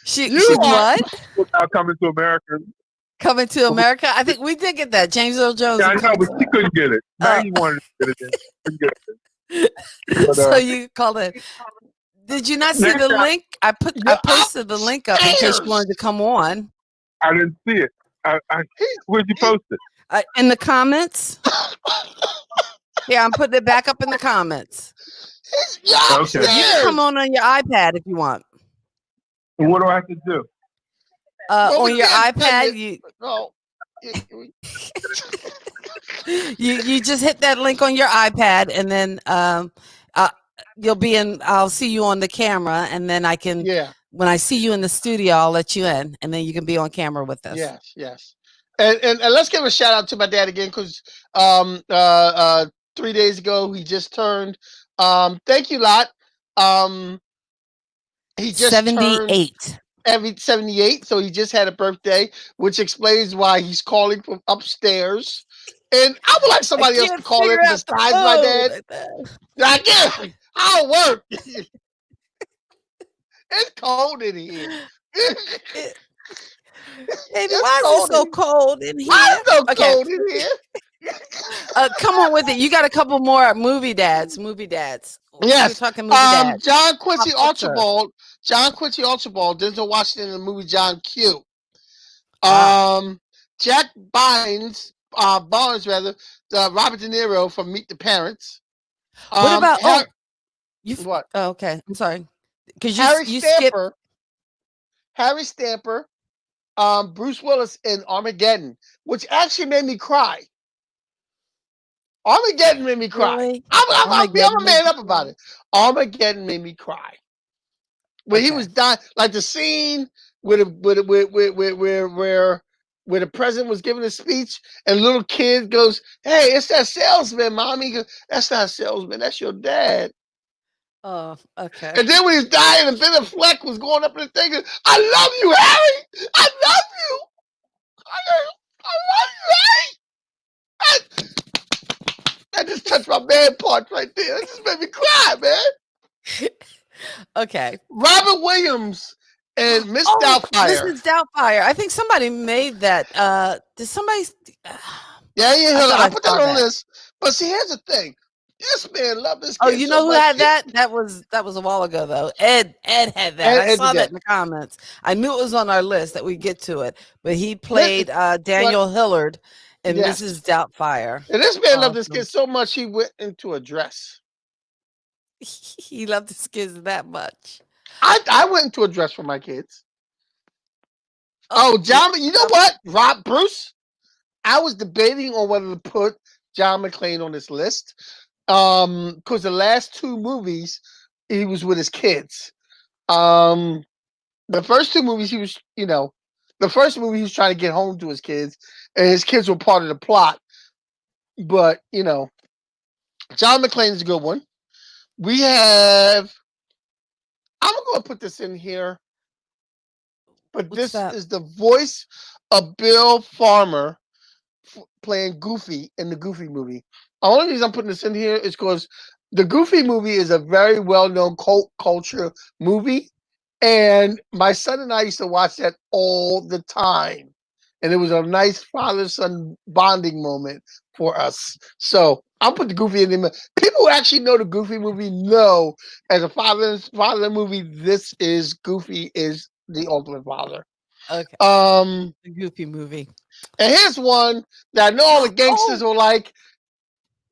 She
are.
what?
about coming to America?
Coming to America? I think we did get that. James Earl Jones
Yeah, I
and
know,
coming
but
to
she couldn't get it. Now
uh,
you wanted to get it in. Couldn't get it in. But
so you called it. Did you not see
next
the
time,
link? I
You're
posted the link up in case you
upstairs.
wanted to come on.
I didn't see it. Where'd you post it?
In the comments. Yeah, I'm putting it back up in the comments.
He's
Okay.
You can come
upstairs.
on your iPad if you want.
And what do I have to do?
Well, we
On your
can't send
iPad,
it. No. You-
you just hit that link on your iPad, and then uh, you'll be in. I'll see you on the camera, and then I can.
yeah.
When I see you in the studio, I'll let you in, and then you can be on camera with us.
Yes. Yes. And let's give a shout out to my dad again because 3 days ago he just turned. Thank you, lot. Um, he just turned
78.
every 78, so he just had a birthday, which explains why he's calling from upstairs. And I would like
I
somebody else to
can't
call in
figure out the
besides my dad.
code.
I get I'll work. It's cold in here.
It- Baby,
It's
why is it
cold
so
in here.
cold in
Why
here?
is so
Okay,
cold in here?
come on with it. You got a couple more movie dads. Movie dads. We're
Yes.
talking movie dads.
John
Pop
Quincy
culture.
Archibald. John Quincy Archibald, Denzel Washington in the movie John Q.
Ah,
Jack Barnes rather, Robert De Niro from Meet the Parents.
what about?
Har- what?
Oh, okay. I'm sorry, because
Harry
you skipped.
Stamper. Harry Stamper. Bruce Willis in Armageddon, which actually made me cry. Armageddon made me cry.
Really?
I'm a
Armageddon made
man
you
up about
cry?
it. Armageddon made me cry. When he
Okay.
was dying, like the scene where the president was giving a speech and little kid goes, "Hey, it's that salesman, mommy." He goes, "That's not a salesman. That's your dad."
Oh, okay.
And then when he's dying, and Ben Fleck was going up in the thing, "I love you, Harry. I love you. I love you, Harry." That just touched my man parts right there. That just made me cry, man.
Okay.
Robert Williams and Miss
Oh,
Doubtfire.
Mrs. Doubtfire. I think somebody made that. Did somebody?
Yeah,
I thought
I
I
put that
saw
on the
that.
list. But see, here's the thing. This man loved this
Oh,
kid
you
so
know who
much.
had that? That was a while ago though. Ed had that. I
Ed did
saw that
that.
in the comments. I knew it was on our list that we get to it. But he
This,
played Daniel Hillard in
yes.
Mrs. Doubtfire.
And this man loved this
Awesome.
kid so much he went into a dress.
He loved his kids that much.
I went into a dress for my kids.
Oh,
John, you know what? Bruce, I was debating on whether to put John McClane on this list. Because the last two movies he was with his kids. The first two movies he was, the first movie he was trying to get home to his kids, and his kids were part of the plot. But John McClane is a good one. We have. I'm going to put this in here, but
what's
this
that?
is the voice of Bill Farmer playing Goofy in the Goofy movie. The only reason I'm putting this in here is because the Goofy movie is a very well-known cult culture movie, and my son and I used to watch that all the time, and it was a nice father-son bonding moment for us. So I'll put the Goofy in there. People who actually know the Goofy movie know, as a father movie, this is Goofy is the ultimate father.
Okay.
Um,
The Goofy movie.
and here's one that I know all the gangsters
Oh,
will like.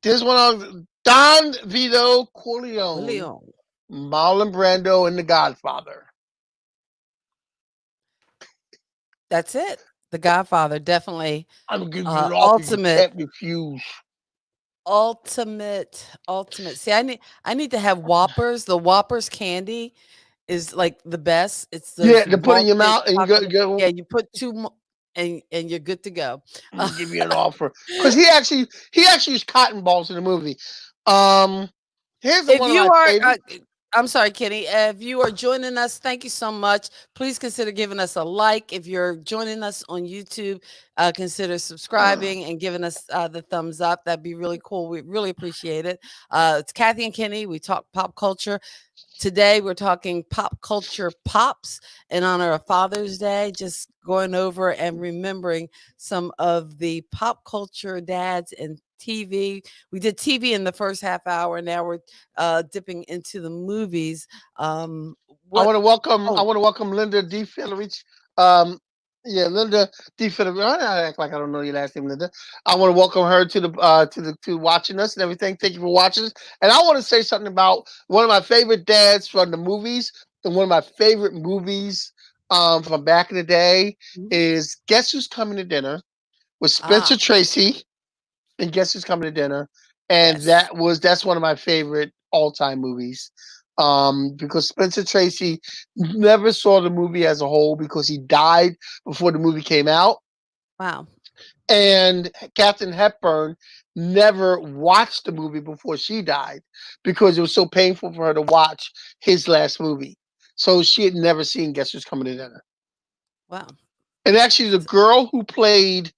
This one on Don Vito Corleone,
Leon.
Marlon Brando, and The Godfather.
That's it. The Godfather, definitely.
I'm gonna give you an offer you
Ultimate,
can't refuse.
ultimate. See, I need to have Whoppers. The Whoppers candy is like the best. It's
Yeah,
those
to put in your
malted
mouth and you
chocolate.
go.
Yeah, you put and you're good to go.
I'm gonna give you an offer because he actually used cotton balls in the movie. Um, here's
If
one of
you
my
are,
favorites.
I'm sorry, Kenny. If you are joining us, thank you so much. Please consider giving us a like. If you're joining us on YouTube, consider subscribing and giving us the thumbs up. That'd be really cool. We really appreciate it. It's Kathy and Kenny. We talk pop culture. Today, we're talking pop culture pops in honor of Father's Day, just going over and remembering some of the pop culture dads and TV. We did TV in the first half hour. Now we're dipping into the movies.
I
What?
want to welcome. I
Oh,
want to welcome Linda D. Fillerich. Um, Yeah, Linda D. Philip. I act like I don't know your last name, Linda. I want to welcome her to watching us and everything. Thank you for watching us. And I want to say something about one of my favorite dads from the movies, and one of my favorite movies from back in the day
Mhm.
is Guess Who's Coming to Dinner with Spencer
Ah,
Tracy, and Guess Who's Coming to Dinner, and
yes.
that's one of my favorite all time movies. Because Spencer Tracy never saw the movie as a whole because he died before the movie came out,
Wow.
and Katharine Hepburn never watched the movie before she died because it was so painful for her to watch his last movie. So she had never seen Guess Who's Coming to Dinner.
Wow.
And actually, the girl who played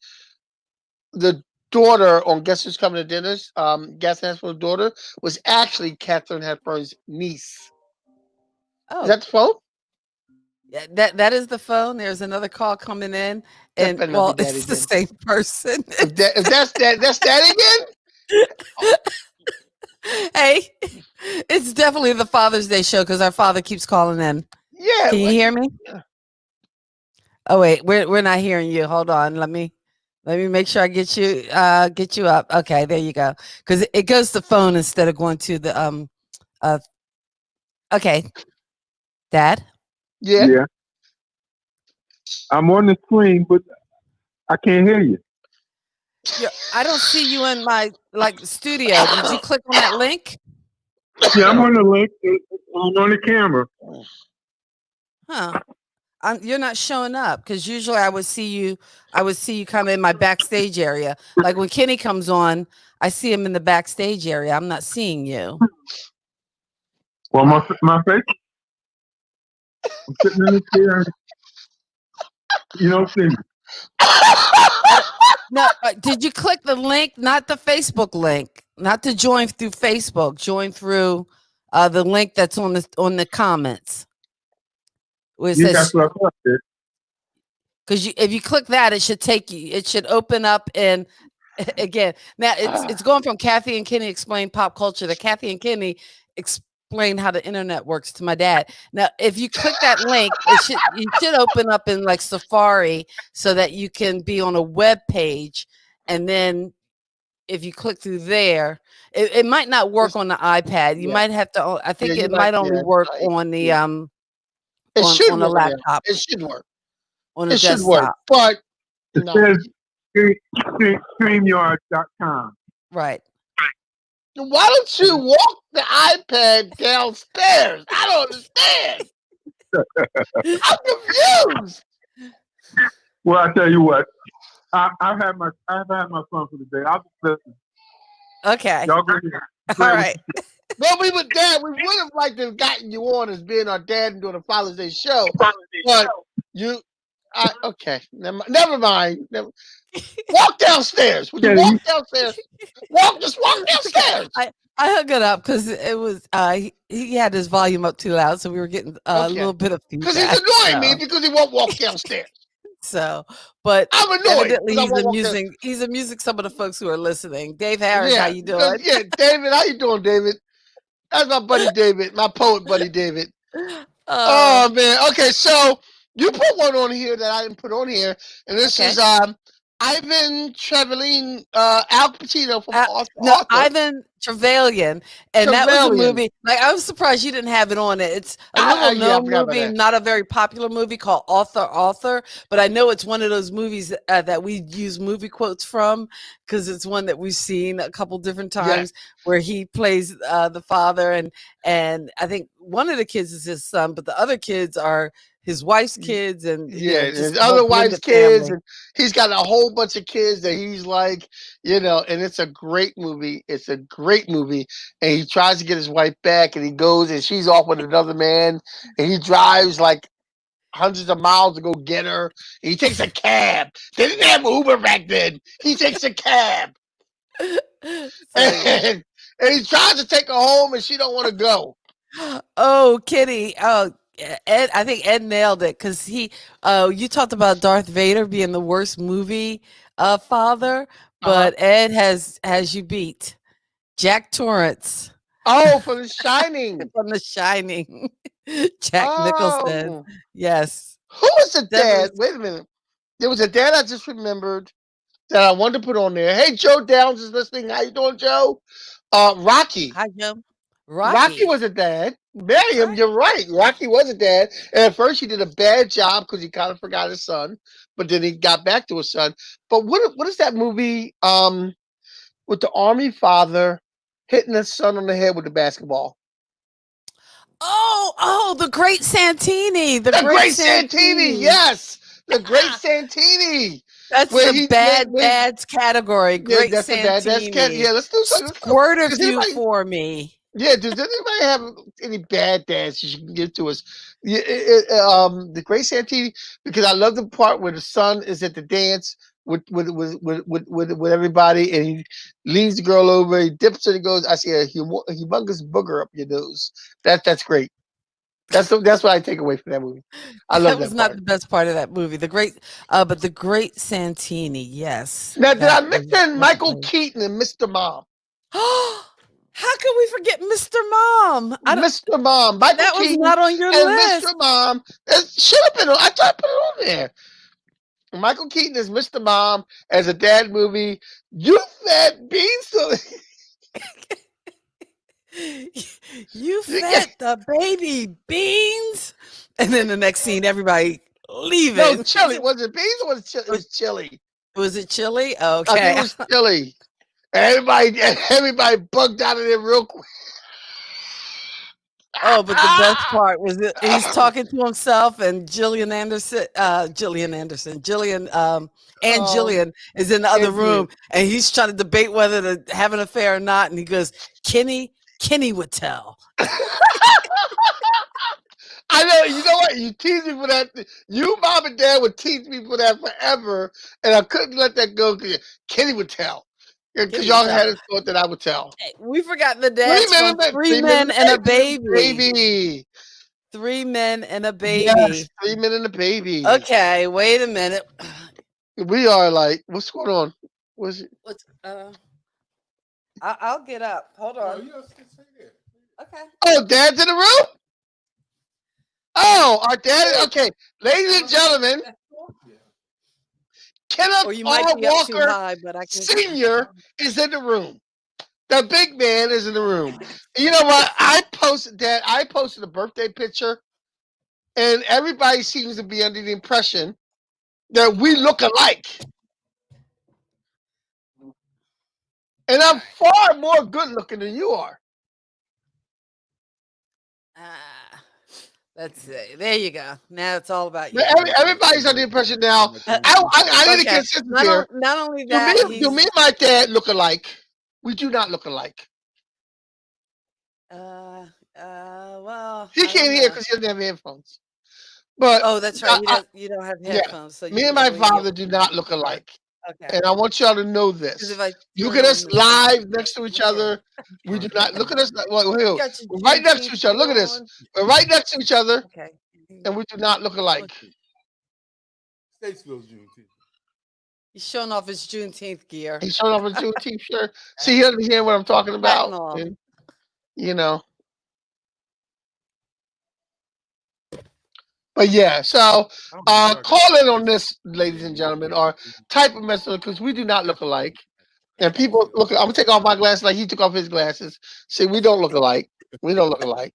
the daughter on Guess Who's Coming to Dinner's, Katharine Hepburn's daughter, was actually Katharine Hepburn's niece. Is
Oh,
that the phone?
yeah, that is the phone. There's another call coming in,
That
and
better not be
well,
Daddy
it's the
then.
same person.
If that's that, that's Daddy again.
Hey, it's definitely the Father's Day show because our father keeps calling in.
Yeah.
Can you hear me?
Yeah.
Oh wait, we're not hearing you. Hold on. Let me make sure I get you up. Okay, there you go. Because it goes to phone instead of going to the uh okay, Dad.
Yeah.
Yeah, I'm on the screen, but I can't hear you.
I don't see you in my like studio. Did you click on that link?
Yeah, I'm on the link. I'm on the camera.
Huh. You're not showing up because usually I would see you kind of in my backstage area. Like when Kenny comes on, I see him in the backstage area. I'm not seeing you.
Well, my face. I'm sitting in the chair. And you don't see me.
I don't, no, did you click the link? Not the Facebook link. Not to join through Facebook. Join through the link that's on the comments where it
You got
says
stuff up there.
because if you click that, it should take you. It should open up and again. Now it's going from Kathy and Kenny explain pop culture to Kathy and Kenny explain how the internet works to my dad. Now, if you click that link, you should open up in like Safari so that you can be on a web page, and then if you click through there, it might not work
It's,
on the iPad. You
yeah.
might have to. I
Yeah.
think
You
it
might.
might only
Yeah.
work
Right.
on the
Yeah. It should
on a
work now.
laptop
It should work.
on a
It should work.
desktop.
But
It
no.
says StreamYard.com.
Right.
Why don't you walk the iPad downstairs? I don't understand. I'm confused.
Well, I tell you what, I've had my fun for the day. I'll just listen.
Okay.
Y'all go ahead.
All right.
No, we would dad. We would have liked to have gotten you on as being our dad and doing a Father's Day show. But you okay. Never mind. Walk downstairs. Would you
Yeah,
walk downstairs? Just walk downstairs.
I hung it up because it was he had his volume up too loud, so we were getting a
Okay.
little bit of
Because he's
feedback.
annoying me because he won't walk downstairs.
But
I'm annoyed
evidently
because I won't walk downstairs.
he's amusing some of the folks who are listening. Dave Harris, how
Yeah,
you
because
doing?
David, how you doing, David? That's my buddy David, my poet buddy David.
Oh,
Oh man. Okay, so you put one on here that I didn't put on here, and this
okay.
is Ivan Trevelyan, Al Pacino from
No,
Arthur.
Ivan Trevelyan, and that was a
Trevelyan.
movie. Like I was surprised you didn't have it on it. It's a little
Yeah, I
known
forgot about
movie,
that.
not a very popular movie called Author. But I know it's one of those movies that we use movie quotes from because it's one that we've seen a couple different
Yeah,
times where he plays the father, and I think one of the kids is his son, but the other kids are his wife's kids, and
yeah. And
just
his
a whole
other wife's
blended
kids,
family.
and he's got a whole bunch of kids that he's like, and it's a great movie. It's a great movie, and he tries to get his wife back, and he goes, and she's off with another man, and he drives like hundreds of miles to go get her. He takes a cab. They didn't have Uber back then. He takes a cab,
So yeah.
and he tries to take her home, and she don't want to go.
Oh, Kitty. Oh, Ed. I think Ed nailed it because you talked about Darth Vader being the worst movie father,
Uh-huh.
but Ed has you beat. Jack Torrance
Oh, for The Shining.
from The Shining. Jack Nicholson.
Oh,
Yes,
who was the dad?
definitely.
Wait a minute. There was a dad I just remembered that I wanted to put on there. Hey, Joe Downs is listening. How you doing, Joe? Rocky.
Hi, Joe.
Rocky
Rocky.
was a dad.
That's
Miriam,
right.
you're right. Rocky was a dad. And at first he did a bad job because he kind of forgot his son, but then he got back to his son. But what is that movie with the army father hitting his son on the head with the basketball?
Oh, the Great Santini. The
The
Great
Great Santini,
Santini.
yes. The Great Santini.
That's
Where
the
he
bad dads category.
yeah,
Great
that's the bad dad's cat.
Santini.
Yeah, let's do something.
Squirt a
Does
few
anybody
for me.
Yeah, does anybody have any bad dads you can give to us? Yeah, the Great Santini, because I love the part where the son is at the dance with everybody, and he leads the girl over, he dips it, and goes, "I see a humongous booger up your nose." That's great. That's what I take away from that movie. I love
That was
that
not
part.
the best part of that movie. But the Great Santini, yes,
Now, did I
that was
mention Michael
definitely.
Keaton and Mr. Mom?
How could we forget Mr. Mom?
Mr. Mom, Michael
That was
Keaton
not on your
and Mr.
list.
Mom. It should have been on. I tried to put it on there. Michael Keaton is Mr. Mom as a dad movie. You fed beans.
You
You get
fed the baby beans, and then the next scene, everybody
no
leaving.
chili. Was it beans or was it chili? It was chili.
Was it chili?
I think it
Okay.
was chili. Everybody bugged out of there real quick.
Oh, but the best part was that he's talking to himself, and Gillian Anderson, and
um,
Jillian is in the other
Indian.
room, and he's trying to debate whether to have an affair or not. And he goes, Kenny would tell.
I know. You know what? You tease me for that. You, mom, and dad would tease me for that forever, and I couldn't let that go. Kenny would tell, because
Kenny would
y'all
tell.
had a thought that I would tell.
Hey, we forgot the
3
dads from
minutes,
Three
3 minutes,
Men and a
3 minutes,
Baby.
baby.
3 Men and a
Yes,
Baby.
3 minutes, and a baby.
Okay, wait a minute.
We are like, what's going on? What's it?
What's I'll get up. Hold on. Okay.
Oh, dad's in the room? Oh, our dad. Okay, ladies and gentlemen, Kenneth
Or you
R.
might be up too
Walker
high, but I can.
Sr. is in the room. The big man is in the room. You know what? I posted a birthday picture, and everybody seems to be under the impression that we look alike. And I'm far more good looking than you are.
Let's see. There you go. Now it's all about you.
Everybody's under the impression now. I need a
Okay.
consistency here.
Not only
Do
that,
me and my dad look alike? We do not look alike.
well,
He
I
can't
don't
hear
know.
because he doesn't have headphones. But
Oh, that's right. You don't have
yeah,
headphones, so
me
you
and
can
my
only hear
father
what
do
you
not
hear.
look alike.
Okay.
And I want y'all to know
Because
this.
if I
Look
turn
at
on
us
the
live next to each other. We do not look at us.
you
We're
got your
right next to
Juneteenth
each other. Look at
gear
this.
on.
We're right next to each other,
Okay.
and we do not look alike.
Statesville's Juneteenth.
He's showing off his Juneteenth gear.
He's showing off a Juneteenth shirt. See, he understand what I'm talking about.
off.
And, you know. But yeah, so call in on this, ladies and gentlemen, or type a message because we do not look alike. And people look. I'm gonna take off my glasses like he took off his glasses. See, we don't look alike. We don't look alike.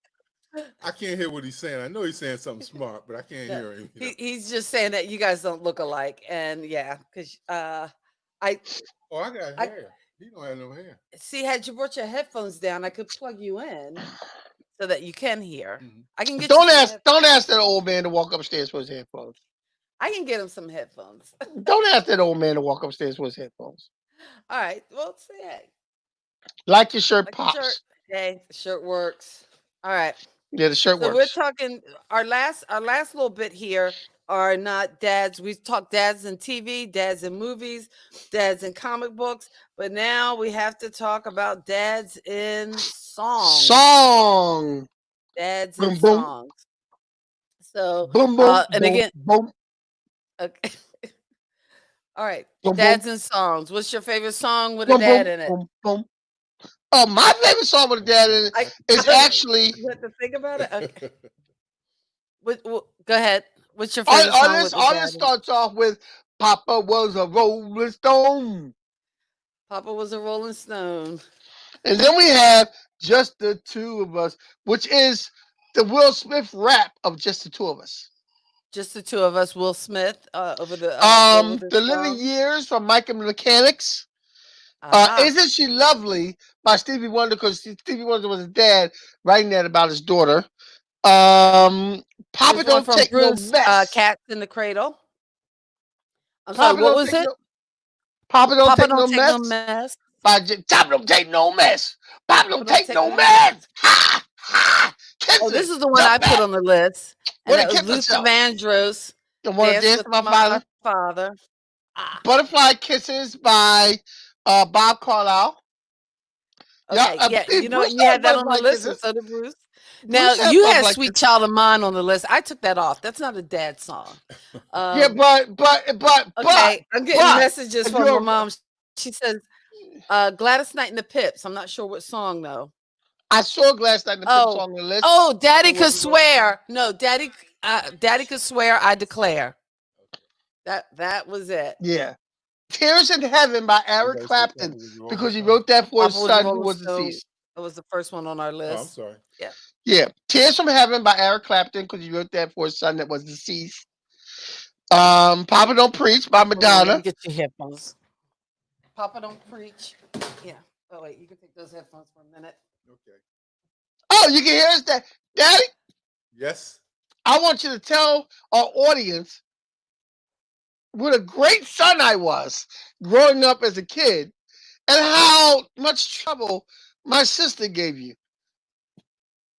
I can't hear what he's saying. I know he's saying something smart, but I can't hear him.
He's just saying that you guys don't look alike, and yeah, because
Oh, I got hair. He don't have no hair.
see, had you brought your headphones down, I could plug you in so that you can hear. I can get
Don't
you some
ask. Don't ask that old man to walk upstairs for his headphones.
I can get him some headphones.
Don't ask that old man to walk upstairs for his headphones.
All right. Well, say hey.
Like your shirt
Like
pops.
your shirt. Hey, the shirt works. All right.
Yeah, the shirt
So
works.
we're talking our last little bit here are not dads. We talked dads in TV, dads in movies, dads in comic books, but now we have to talk about dads in songs.
Song.
Dads
Boom,
in
boom.
songs. So
Boom, boom,
and
boom,
again,
boom.
okay. All right.
Boom,
Dads
boom.
in songs. What's your favorite song with
Boom,
a dad
boom,
in it?
boom, boom. Oh, my favorite song with a dad in it is actually.
You have to think about it. Okay. Go ahead. What's your favorite song with a dad
Our
in
list
it?
starts off with Papa was a Rolling Stone.
Papa was a Rolling Stone.
And then we have Just the Two of Us, which is the Will Smith rap of Just the Two of Us.
Just the two of us. Will Smith over the
The Living
song.
Years from Mike and the Mechanics.
Ah,
Isn't She Lovely by Stevie Wonder, because Stevie Wonder was his dad writing that about his daughter. Papa
there's one
Don't
from
Take No
Bruce.
Mess.
Cats in the Cradle. I'm sorry.
Papa
What
Don't
was
Take
it?
No Papa Don't
Papa
Take
don't
No
take no
Mess.
mess.
Papa Don't Take No Mess. Papa
Papa
Don't
don't
Take
take
No
no mess.
Mess. Ha! Ha!
Oh, this
Kisses.
is the one I
Jump
put
back.
on the list, and
Wanna
that was
kiss
Luther
myself.
Vandross.
I wanna
Dance
dance
with
to my
my
father.
father. Ah,
Butterfly Kisses by Bob Carlisle. Yeah,
okay, yeah. You know what?
Bruce
You
has
had that on the
Butterfly
list, and
Kisses.
so did Bruce. Now
Bruce has
you had
Butterfly
"Sweet
Kisses.
Child of Mine" on the list. I took that off. That's not a dad song.
Yeah,
Um,
but
okay, I'm getting
but
messages from my
you're
mom. She says Gladys Knight and the Pips. I'm not sure what song though.
I saw Glass Night in the Pips
Oh,
on the list.
oh,
I
Daddy
don't know
could
what it was.
swear. No, Daddy could swear. I declare. That was it.
Yeah. Tears in Heaven by Eric
Everybody said
Clapton,
Papa was a Rolling
because he
Stone.
wrote that for his
Papa was a
son who
Rolling
was
Stone.
deceased.
That was the first one on our
Oh, I'm
list.
sorry.
Yeah.
Yeah. Tears from Heaven by Eric Clapton, because he wrote that for his son that was deceased. Papa Don't Preach by
Hold on, let
Madonna.
me get your headphones. Papa don't preach. Yeah. Oh wait, you can take those headphones for a minute.
Okay.
Oh, you can hear us, Daddy?
Yes.
I want you to tell our audience what a great son I was growing up as a kid, and how much trouble my sister gave you.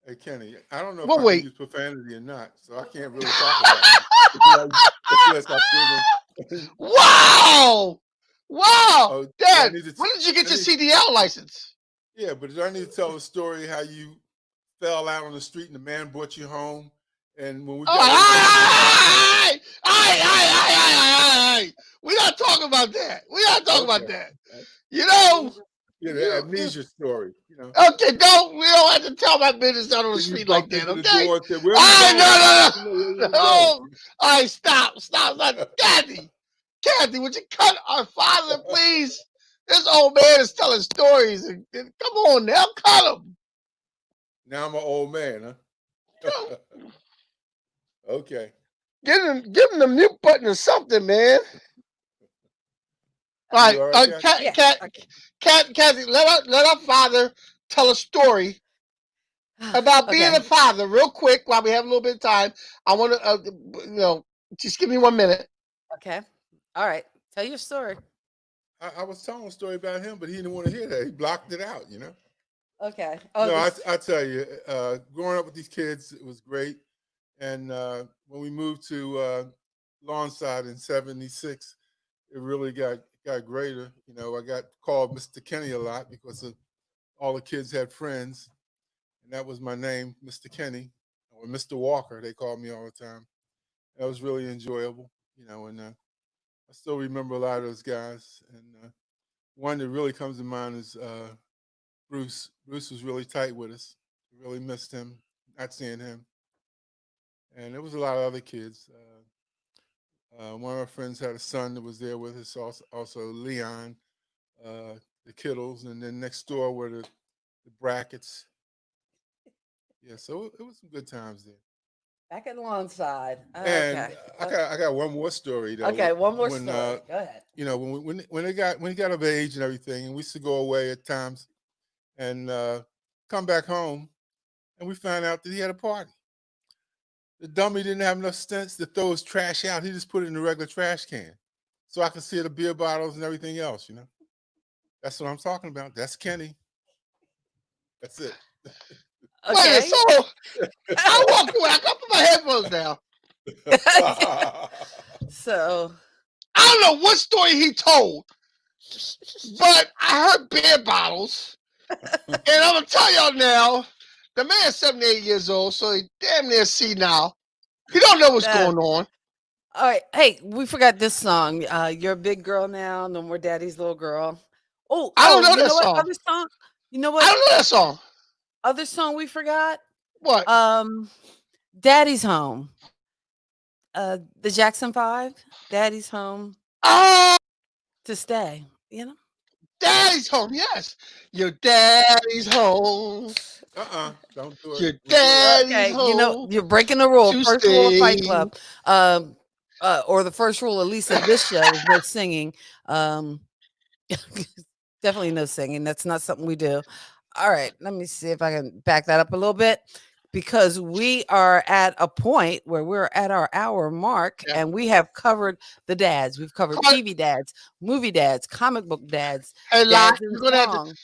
Hey, Kenny, I don't know if
Well,
I can
wait.
use profanity or not, so I can't really talk about it. Unless I feel
Wow! Wow!
oh, do I
Dad,
need to,
when did you get
I
your
need,
CDL license?
yeah, but do I need to tell a story how you fell out on the street and the man brought you home? And when we
Oh,
got ready to take you home,
we're not talking about that. We're not talking about
okay.
that. You know,
Yeah, the
you,
amnesia story,
okay, we don't have to tell my business out on the
Then you
street like
bumped
that,
into the
okay?
door and said, "Where
All
we
right,
going?" I
no,
didn't know where we
no,
were
no.
going.
All right, stop. Kathy, would you cut our father, please? This old man is telling stories. Come on now, cut him.
Now I'm an old man, huh? Okay.
Give him the mute button or something, man. All
You
right,
all right, Kat?
Yeah. Okay.
Kathy, let our father tell a story about being
Okay.
a father, real quick, while we have a little bit of time. I want to, just give me 1 minute.
Okay. All right. Tell your story.
I was telling a story about him, but he didn't want to hear that. He blocked it out,
Okay. Oh,
No,
this.
I tell you, growing up with these kids, it was great. And when we moved to Lawnside in '76, it really got greater. I got called Mr. Kenny a lot because all the kids had friends, and that was my name, Mr. Kenny, or Mr. Walker. They called me all the time. That was really enjoyable, and I still remember a lot of those guys. And one that really comes to mind is Bruce. Bruce was really tight with us. Really missed him, not seeing him. And there was a lot of other kids. One of our friends had a son that was there with us, also Leon, the Kittles, and then next door were the Brackets. Yeah, so it was some good times there.
Back at Lawnside.
And
Okay.
I got one more story though.
Okay. One more
When
story. Go ahead.
when he got of age and everything, and we used to go away at times and come back home, and we found out that he had a party. The dummy didn't have enough sense to throw his trash out. He just put it in the regular trash can, so I could see the beer bottles and everything else. That's what I'm talking about. That's Kenny. That's it.
Wait,
Okay.
so I walked away. I got put my headphones down.
So.
I don't know what story he told, but I heard beer bottles, and I'm gonna tell y'all now. The man's 78 years old, so he damn near senile. He don't know what's going on.
All right. Hey, we forgot this song. You're a big girl now. No more daddy's little girl.
I don't know
You
that
know what?
song.
Other song. You know
I
what?
don't know that song.
Other song we forgot.
What?
Daddy's Home. The Jackson 5. Daddy's Home.
Oh,
to stay. You know.
daddy's home. Yes, your daddy's home.
Don't do it.
Your
Don't do it.
daddy's
Okay, you know
home
you're breaking the rule.
to
First rule of Fight
stay.
Club, or the first rule, at least of this show, is no singing. Um, Definitely no singing. That's not something we do. All right, let me see if I can back that up a little bit because we are at a point where we're at our hour mark
Yeah.
and we have covered the dads. We've covered
Come on.
TV dads, movie dads, comic book dads,
Hey, Lot,
dads in
you're gonna have to,
song.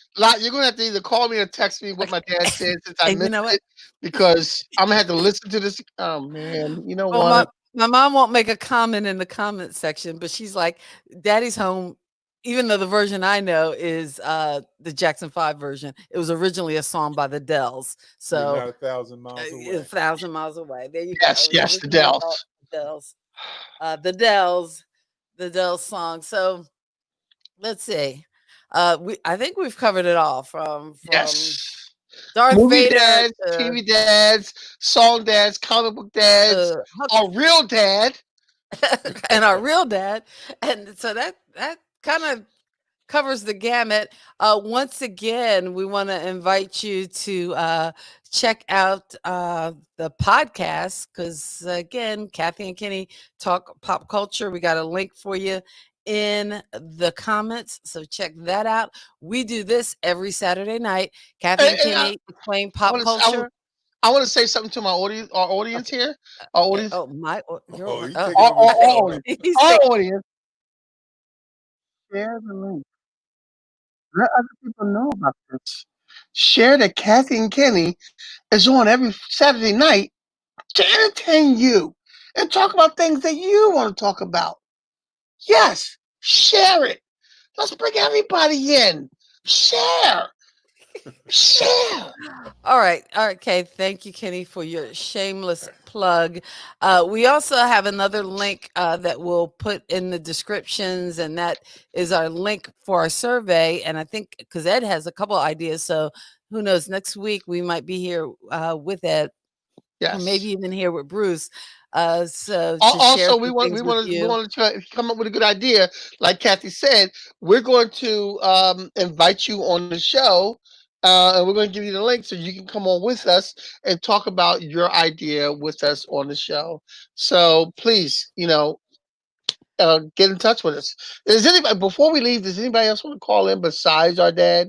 You're gonna have to either call me or text me what my dad said since I
And you
missed
know what?
it, because I'm gonna have to listen to this. Oh man, you know
Well, my
what?
my mom won't make a comment in the comment section, but she's like, "Daddy's home." Even though the version I know is the Jackson 5 version, it was originally a song by the Dells.
You're
So
not 1,000 miles
a
away.
thousand miles away. There you go.
Yes,
It was
yes, the
originally about
Dells.
the Dells. The Dells, the Dells song. So let's see. I think we've covered it all from
Yes.
Darth
Movie
Vader
dads,
to
TV dads, song dads, comic book dads,
Huck
our real dad.
and our real dad. And so that kind of covers the gamut. Once again, we want to invite you to check out the podcast because, again, Kathy and Kenny talk pop culture. We got a link for you in the comments. So check that out. We do this every Saturday night. Kathy and
And
Kenny explain
I
pop
want to,
culture.
I want to say something to my audience, our audience
Okay.
here, our
Yeah.
audience,
Oh, your
Oh, he's
oh,
taking over the show. Huh?
he's
our
taking
audience. Share the link. Let other people know about this. Share that Kathy and Kenny is on every Saturday night to entertain you and talk about things that you want to talk about. Yes, share it. Let's bring everybody in. Share. Share.
All right. Okay. Thank you, Kenny, for your shameless plug. We also have another link that we'll put in the descriptions, and that is our link for our survey. And I think because Ed has a couple ideas, so who knows? Next week we might be here with Ed, or maybe
Yes.
even here with Bruce. So to share
Also,
some things with
we
you.
want to try, if you come up with a good idea, like Kathy said, we're going to invite you on the show, and we're going to give you the link so you can come on with us and talk about your idea with us on the show. So please, get in touch with us. Is anybody before we leave? Does anybody else want to call in besides our dad?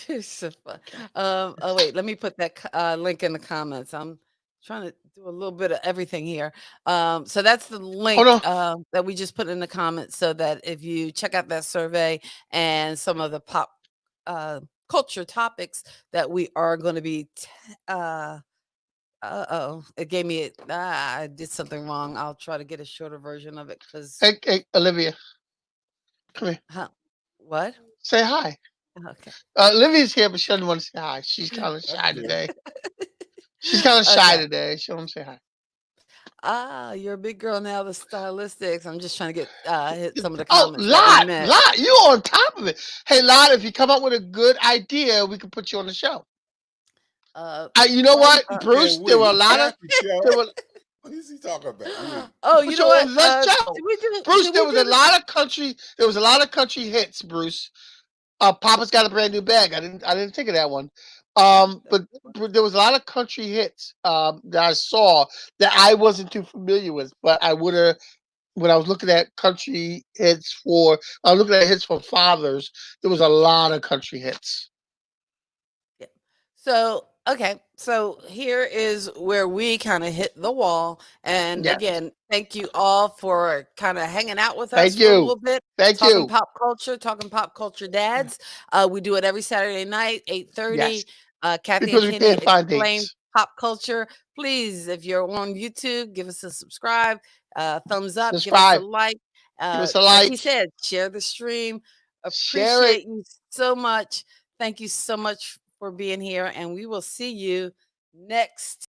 You're so fun. Oh wait, let me put that link in the comments. I'm trying to do a little bit of everything here. So that's the
Hold
link
on.
that we just put in the comments, so that if you check out that survey and some of the pop uh, culture topics that we are going to be. Oh, it gave me. I did something wrong. I'll try to get a shorter version of it because.
Hey, Olivia, come here.
Huh, what?
Say hi.
Okay.
Olivia's here, but she doesn't want to say hi. She's kind of
That's
shy
good.
today. She's kind of shy
Okay.
today. She don't say hi.
You're a big girl now. The stylistics. I'm just trying to get hit some of the
Oh,
comments that we missed.
You on top of it. Hey, Lot, if you come up with a good idea, we can put you on the show. You know
Why you
what,
keep saying
Bruce? There were
we?
a
It's
lot of
Kathy's show.
there were
What is he talking about? We.
Oh, you
put you
know what?
on the show.
Did we do?
Bruce,
Did we do the?
there was a lot of country hits, Bruce. Papa's got a brand new bag. I didn't think of that one. But there was a lot of country hits that I saw that I wasn't too familiar with, but I would have when I was looking at country hits I was looking at hits for fathers. There was a lot of country hits.
Yeah. So, okay. So here is where we kind of hit the wall. And
Yes.
again, thank you all for kind of hanging out with us
Thank
for a
you.
little bit,
Thank
talking
you.
pop culture, talking pop culture dads. We do it every Saturday night,
Yes.
8:30. Kathy and
Because we
Kenny
can't find
explain
dates.
pop culture. Please, if you're on YouTube, give us a subscribe, thumbs up, give us a
Subscribe.
like.
Give us a
Like he
like.
said, share the stream.
Share it.
Appreciate you so much. Thank you so much for being here, and we will see you next